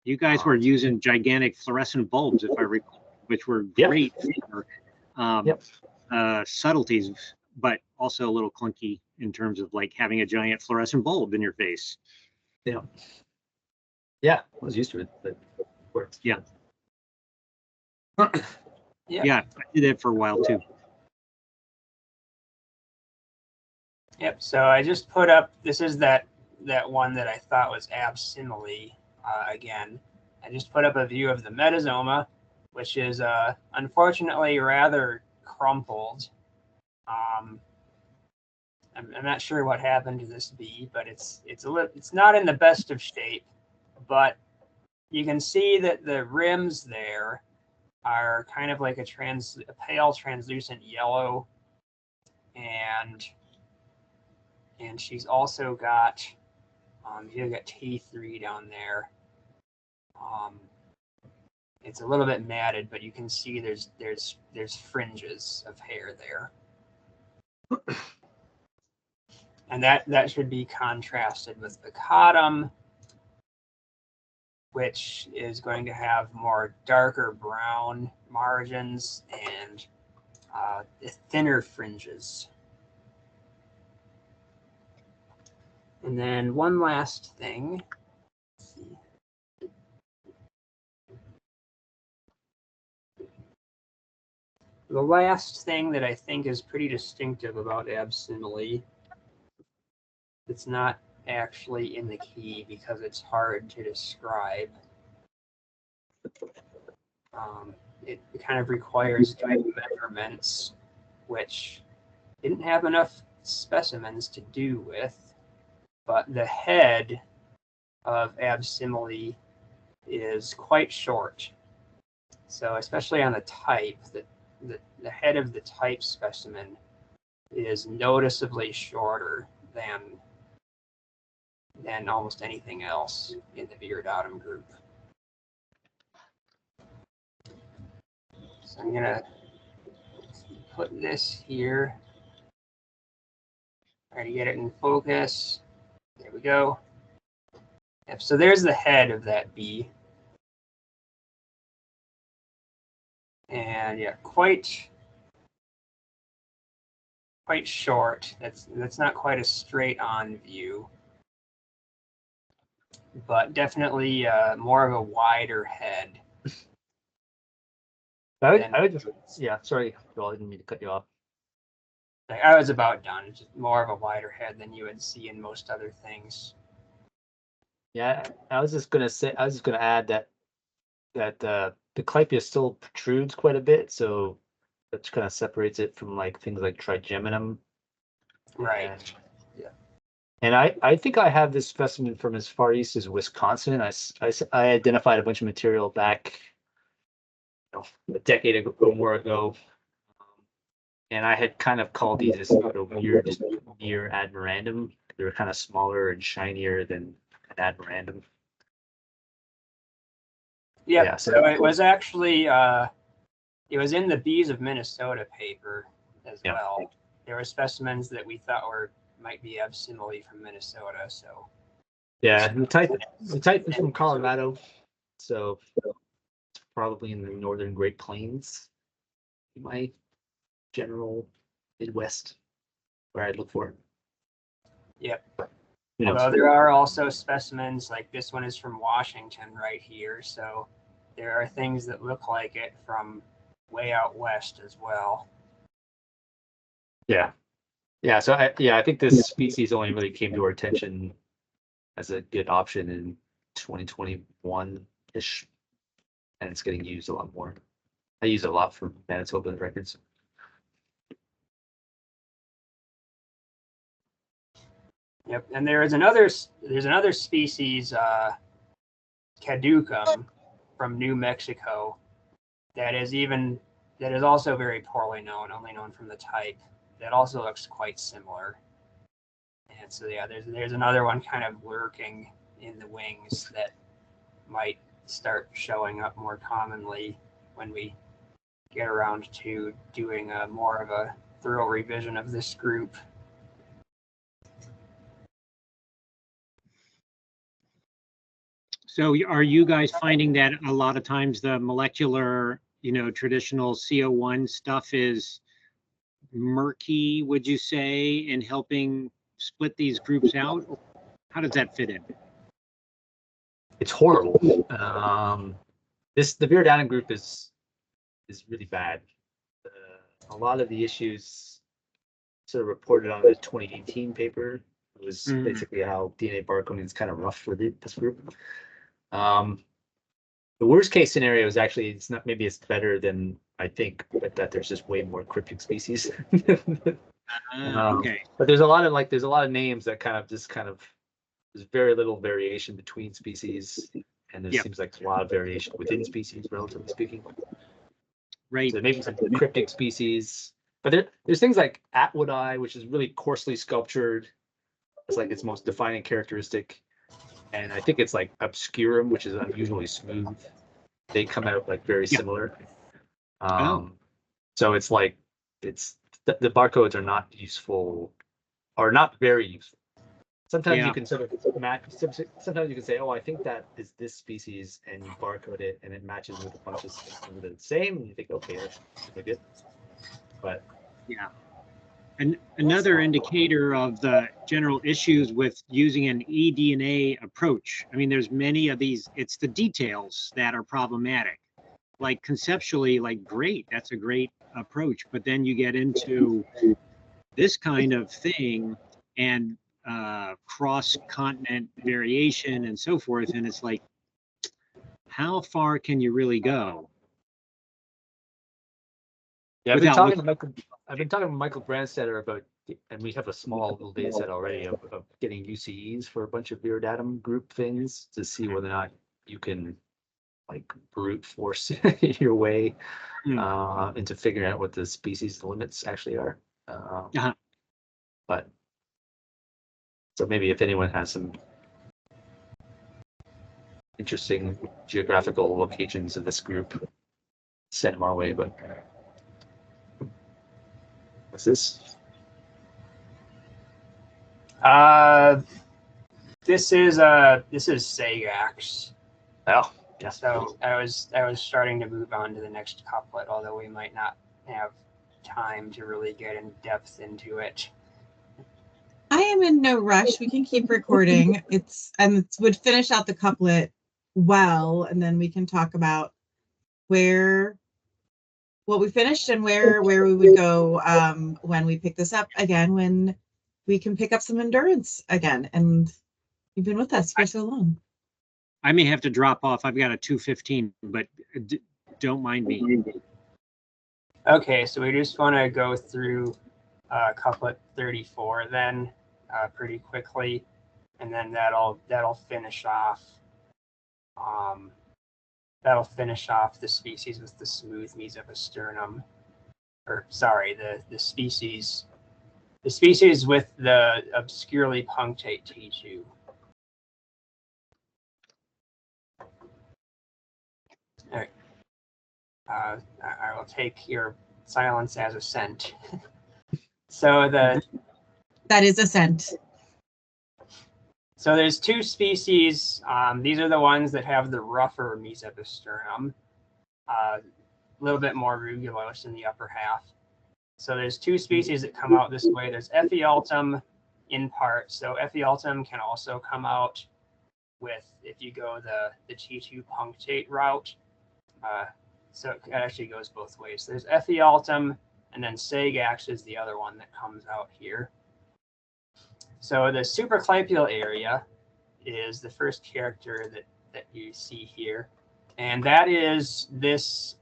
You guys were using gigantic fluorescent bulbs, if I recall, which were great for subtleties, but also a little clunky in terms of like having a giant fluorescent bulb in your face. Yeah. Yeah, I was used to it, but it works. Yeah. Yeah. Yeah, I did that for a while too. Yep. So I just put up. This is that one that I thought was absimile. Again, I just put up a view of the metazoma, which is unfortunately rather crumpled. I'm not sure what happened to this bee, but it's not in the best of shape. But you can see that the rims there are kind of like a pale translucent yellow, and she's also got you've got T3 down there. It's a little bit matted, but you can see there's fringes of hair there. And that should be contrasted with the picatum, which is going to have more darker brown margins and thinner fringes. And then one last thing. Let's see. The last thing that I think is pretty distinctive about absimile, it's not actually in the key because it's hard to describe. It kind of requires doing measurements, which didn't have enough specimens to do with, but the head of absimile is quite short. So especially on the type, the head of the type specimen is noticeably shorter than almost anything else in the Viridatum group. So I'm gonna put this here. Try to get it in focus. There we go. Yep, so there's the head of that bee. And yeah, quite quite short. That's not quite a straight on view, but definitely more of a wider head. I would just, yeah, sorry, Joel, I didn't mean to cut you off. I was about done. It's just more of a wider head than you would see in most other things. Yeah, I was just gonna add that the Clypeus still protrudes quite a bit, so that kind of separates it from like things like trigeminum. Right. And I think I have this specimen from as far east as Wisconsin. I identified a bunch of material back, a decade ago or more ago, and I had kind of called these as sort of weird near admirandum. They were kind of smaller and shinier than an admirandum. Yep. Yeah, so it was actually it was in the Bees of Minnesota paper as well. There were specimens that we thought might be absimile from Minnesota. So yeah, the type is from Colorado, so it's probably in the northern Great Plains. My general Midwest, where I'd look for it. Yep. You know, Although there are also specimens like this one is from Washington right here, so there are things that look like it from way out west as well. yeah. So I think this species only really came to our attention as a good option in 2021-ish, and it's getting used a lot more. I use it a lot for Manitoba records. Yep, and there's another species, caducum, from New Mexico, that is also very poorly known, only known from the type. That also looks quite similar. And so yeah, there's another one kind of lurking in the wings that might start showing up more commonly when we get around to doing more of a thorough revision of this group. So are you guys finding that a lot of times the molecular, traditional CO1 stuff is murky, would you say, in helping split these groups out? How does that fit in? It's horrible. The Viridatum group is really bad. A lot of the issues sort of reported on the 2018 paper. It was basically how DNA barcoding is kind of rough for this group. The worst case scenario is actually it's better than I think, but that there's just way more cryptic species. Okay. But there's a lot of names that there's very little variation between species, and there seems like a lot of variation within species, relatively speaking. Right. So maybe some cryptic species, but there's things like Atwoodi, which is really coarsely sculptured. It's like its most defining characteristic. And I think it's like Obscurum, which is unusually smooth. They come out like very similar. So it's like the barcodes are not useful, or not very useful. Sometimes you can sort of match. Sometimes you can say, "Oh, I think that is this species," and you barcode it, and it matches with a bunch of species that are the same, and you think, "Okay, that's really good." But yeah. And another indicator of the general issues with using an eDNA approach. I mean, there's many of these, it's the details that are problematic. Like conceptually, like great, that's a great approach. But then you get into this kind of thing and cross-continent variation and so forth. And it's like, how far can you really go? yeah, I've been talking to Michael Brandstetter about, and we have a small little data set already of getting UCEs for a bunch of Viridatum group things to see whether or not you can like brute force your way into figuring out what the species limits actually are. But so maybe if anyone has some interesting geographical locations of this group, send them our way. But what's this? This is Sagax. Oh, yes. So I was starting to move on to the next couplet, although we might not have time to really get in depth into it. I am in no rush. We can keep recording. It would finish out the couplet well, and then we can talk about what we finished and where we would go when we pick this up again, when we can pick up some endurance again. And you've been with us for so long. I may have to drop off. I've got a 2:15, but don't mind me. Okay, so we just want to go through couplet 34 then pretty quickly, and then that'll finish off the species with the smooth mesoposternum, or sorry, the species with the obscurely punctate T2. All right. I will take your silence as assent. So that is assent. So there's two species. These are the ones that have the rougher mesoposternum, a little bit more rugulose in the upper half. So there's two species that come out this way. There's Ephialtum in part. So Ephialtum can also come out with, if you go the T2 punctate route. So it actually goes both ways. There's Ephialtum, and then Sagax is the other one that comes out here. So the supraclapial area is the first character that you see here. And that is this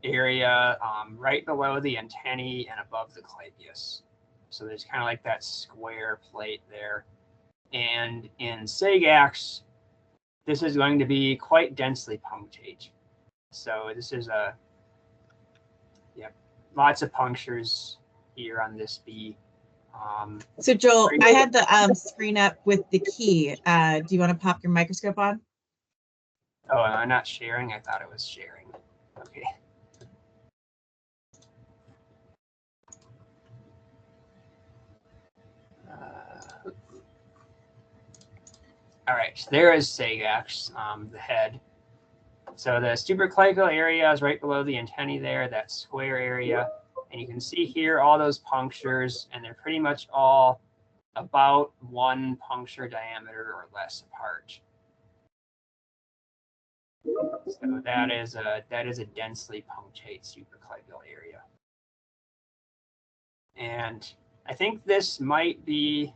area right below the antennae and above the clavius. So there's kind of like that square plate there. And in Sagax, this is going to be quite densely punctate. So this is lots of punctures here on this bee. So Joel, I had the screen up with the key. Do you want to pop your microscope on? Oh, I'm not sharing? I thought it was sharing. Okay. All right, there is Sagax, the head. So the supraclavial area is right below the antennae there, that square area. And you can see here all those punctures, and they're pretty much all about 1 puncture diameter or less apart. So that is a densely punctate supraclavial area. And I think this might be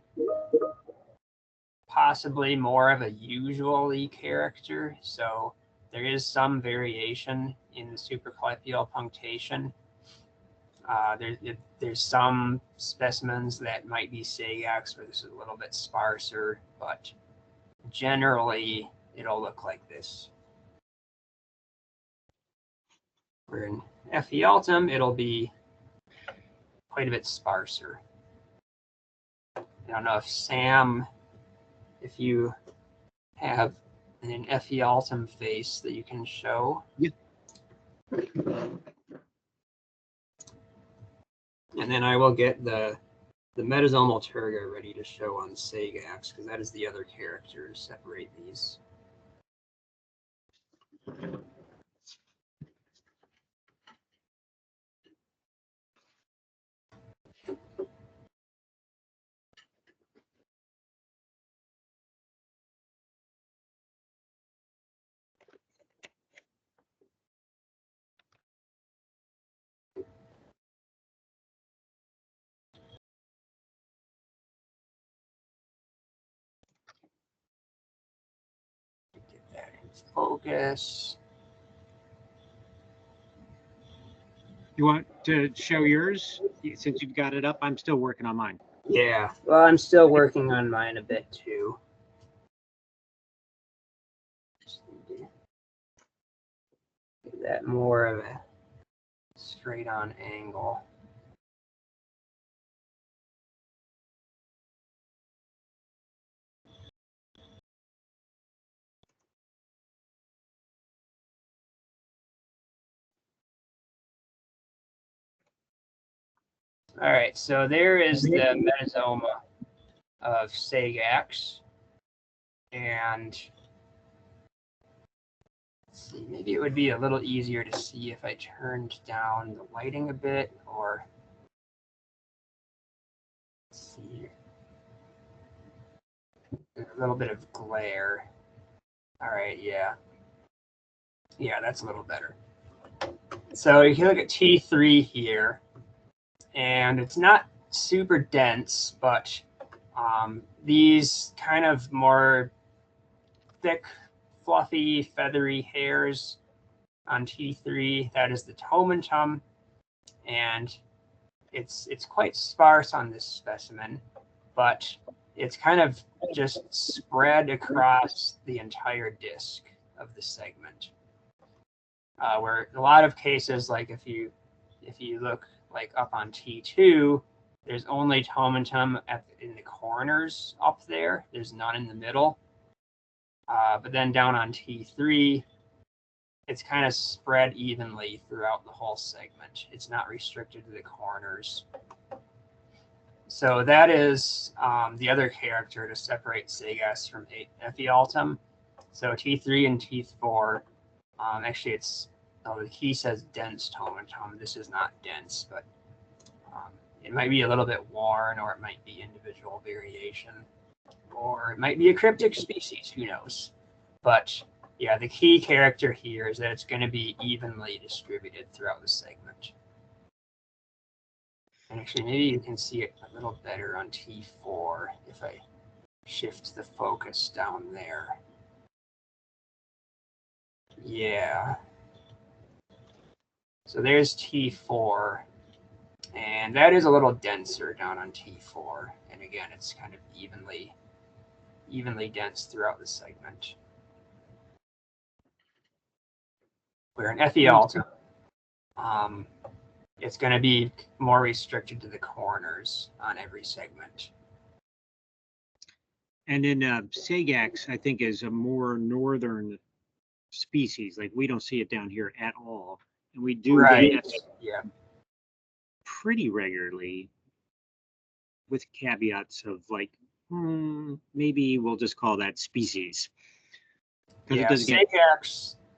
possibly more of a usually character. So there is some variation in the supraclavial punctation. There's some specimens that might be Sagax where this is a little bit sparser, but generally it'll look like this. Where in Ephialtum, it'll be quite a bit sparser. I don't know if Sam, if you have an Ephialtum face that you can show. Yeah. And then I will get the metasomal turga ready to show on Sagax, because that is the other character to separate these. Get that in focus. You want to show yours? Since you've got it up, I'm still working on mine. Yeah, well, I'm still working on mine a bit too. Just need to get that more of a straight on angle. All right, so there is the metasoma of Sagax. And let's see, maybe it would be a little easier to see if I turned down the lighting a bit, or see. There's a little bit of glare. All right, yeah. Yeah, that's a little better. So you can look at T3 here, and it's not super dense, but these kind of more thick, fluffy, feathery hairs on T3, that is the tomentum, and it's quite sparse on this specimen, but it's kind of just spread across the entire disc of the segment. Where in a lot of cases, like if you look like up on T2, there's only tomentum in the corners up there. There's none in the middle. But then down on T3, it's kind of spread evenly throughout the whole segment. It's not restricted to the corners. So that is the other character to separate Sagax from Ephialtum. So T3 and T4, actually it's, the key says dense tomentum. This is not dense, but it might be a little bit worn, or it might be individual variation, or it might be a cryptic species, who knows. But yeah, the key character here is that it's going to be evenly distributed throughout the segment. And actually, maybe you can see it a little better on T4 if I shift the focus down there. Yeah. So there's T4, and that is a little denser down on T4. And again, it's kind of evenly dense throughout the segment. Where an Ephialtum, it's going to be more restricted to the corners on every segment. And then Sagax, I think, is a more northern species. Like we don't see it down here at all, and we do get it pretty regularly, with caveats of like maybe we'll just call that species. Yeah,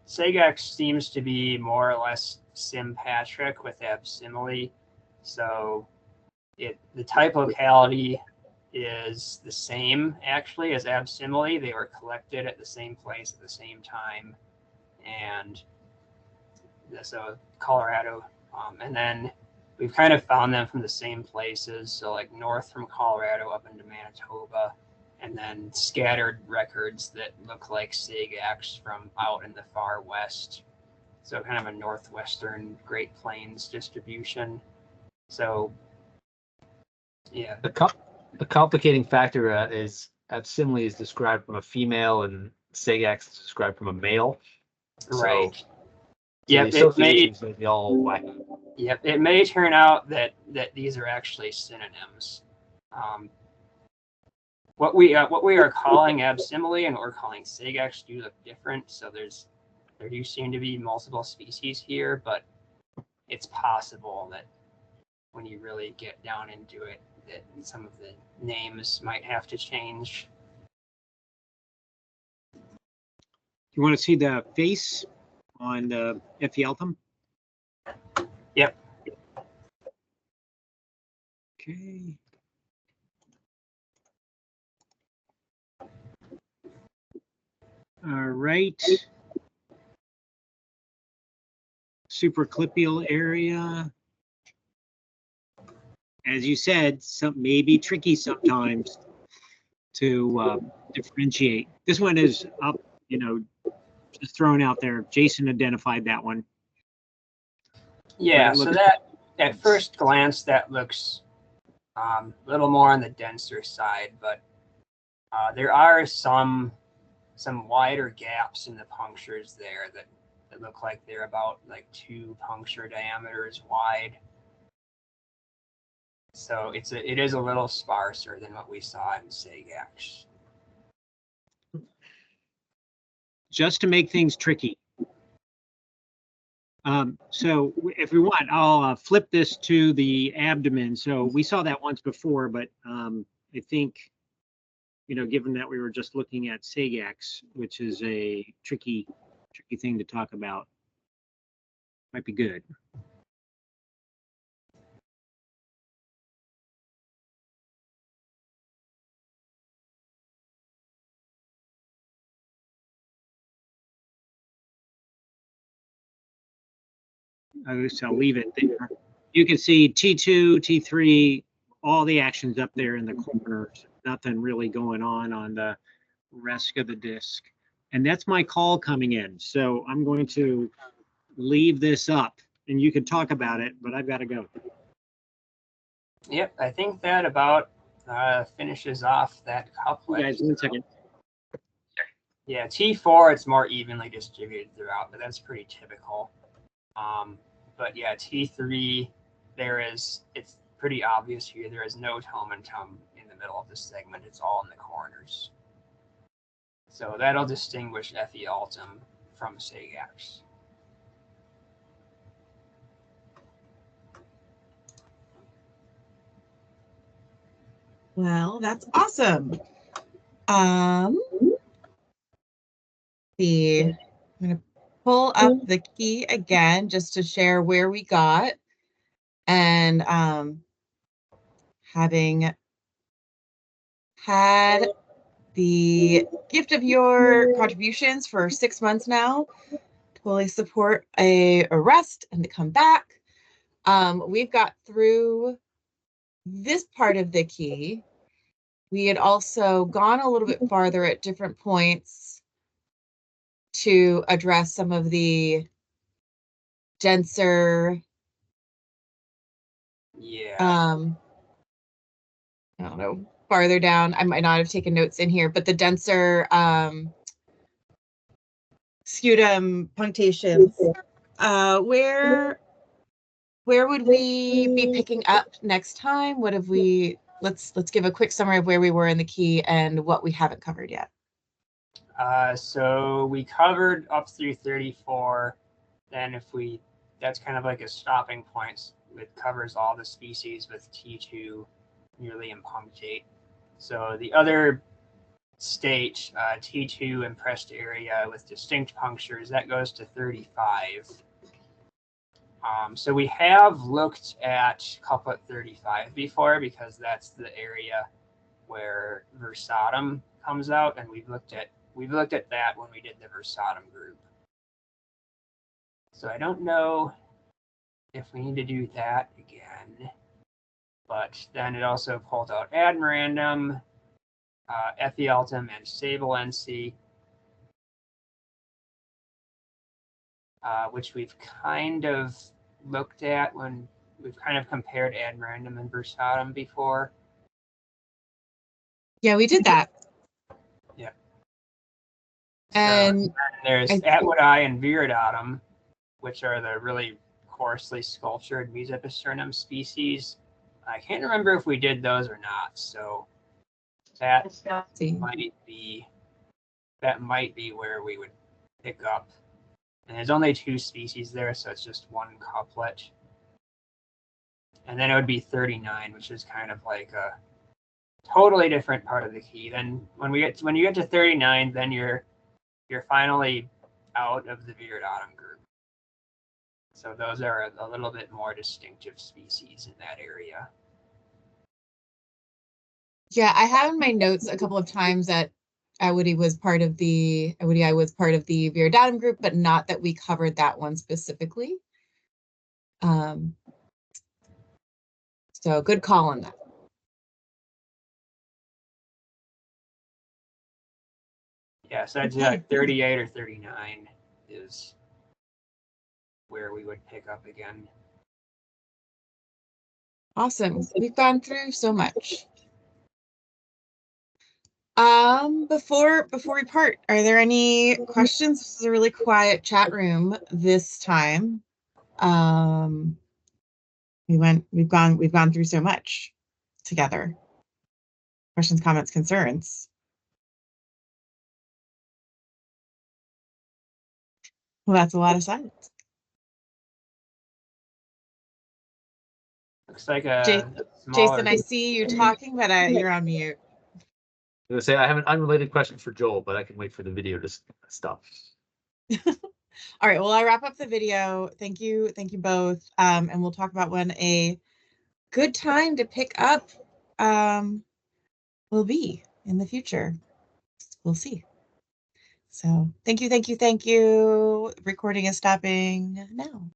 Sagax seems to be more or less sympatric with Absimile, so the type locality is the same actually as Absimile. They were collected at the same place at the same time, and so Colorado, and then we've kind of found them from the same places, so like north from Colorado up into Manitoba, and then scattered records that look like Sagax from out in the far west. So kind of a northwestern Great Plains distribution. So, yeah. The complicating factor is Absimile is described from a female and Sagax is described from a male. Right. So Yep, the associations may be all wacky. Yep, it may turn out that these are actually synonyms. What we are calling Absimile and what we're calling Sagax do look different. So there do seem to be multiple species here, but it's possible that when you really get down into it, that some of the names might have to change. You want to see the face on the Ephialtum? Yep. Okay. All right. Supraclipial area. As you said, some may be tricky sometimes to differentiate. This one is up, just thrown out there. Jason identified that one. Yeah, so that at first glance that looks a little more on the denser side, but there are some wider gaps in the punctures there that look like they're about like 2 puncture diameters wide. So it is a little sparser than what we saw in Sagax. Just to make things tricky. So if we want, I'll flip this to the abdomen. So we saw that once before, but I think, given that we were just looking at Sagax, which is a tricky thing to talk about, might be good. I'll leave it there. You can see T2, T3, all the actions up there in the corners. Nothing really going on the rest of the disc. And that's my call coming in. So I'm going to leave this up, and you can talk about it, but I've got to go. Yep, I think that about finishes off that couplet. You guys, 1 second. Yeah, T4, it's more evenly distributed throughout, but that's pretty typical. But yeah, T3, it's pretty obvious here. There is no tomentum in the middle of the segment. It's all in the corners. So that'll distinguish Ephialtum from Sagax. Well, that's awesome. I'm going to pull up the key again just to share where we got. And having had the gift of your contributions for 6 months now, totally support a rest and to come back. We've got through this part of the key. We had also gone a little bit farther at different points to address some of the denser, I don't know, farther down. I might not have taken notes in here, but the denser scutum punctations. Where would we be picking up next time? What have we? Let's give a quick summary of where we were in the key and what we haven't covered yet. So we covered up through 34. Then that's kind of like a stopping point. It covers all the species with T2 nearly impunctate. So the other state, T2 impressed area with distinct punctures, that goes to 35. So we have looked at couplet 35 before because that's the area where versatum comes out, and we've looked at that when we did the versatum group. So I don't know if we need to do that again, but then it also pulled out admirandum, Ephialtum, and sablensi, which we've kind of looked at when we've kind of compared admirandum and versatum before. Yeah, we did that. Yeah. And so there's Atwoodi and viridatum, which are the really coarsely sculptured Mesopisternum species. I can't remember if we did those or not, so that might be where we would pick up. And there's only 2 species there, so it's just 1 couplet. And then it would be 39, which is kind of like a totally different part of the key. Then when you get to 39, then you're finally out of the viridatum group. So those are a little bit more distinctive species in that area. Yeah, I have in my notes a couple of times that Atwoodi was part of the viridatum group, but not that we covered that one specifically. So good call on that. Yeah, so that's like 38 or 39 is where we would pick up again. Awesome. We've gone through so much. Before we part, are there any questions? This is a really quiet chat room this time. We've gone through so much together. Questions, comments, concerns. Well, that's a lot of silence. Looks like a Jason, I see you talking, but you're on mute. I was gonna say I have an unrelated question for Joel, but I can wait for the video to stop. All right, well, I'll wrap up the video. Thank you both. And we'll talk about when a good time to pick up will be in the future. We'll see. So thank you. Recording is stopping now.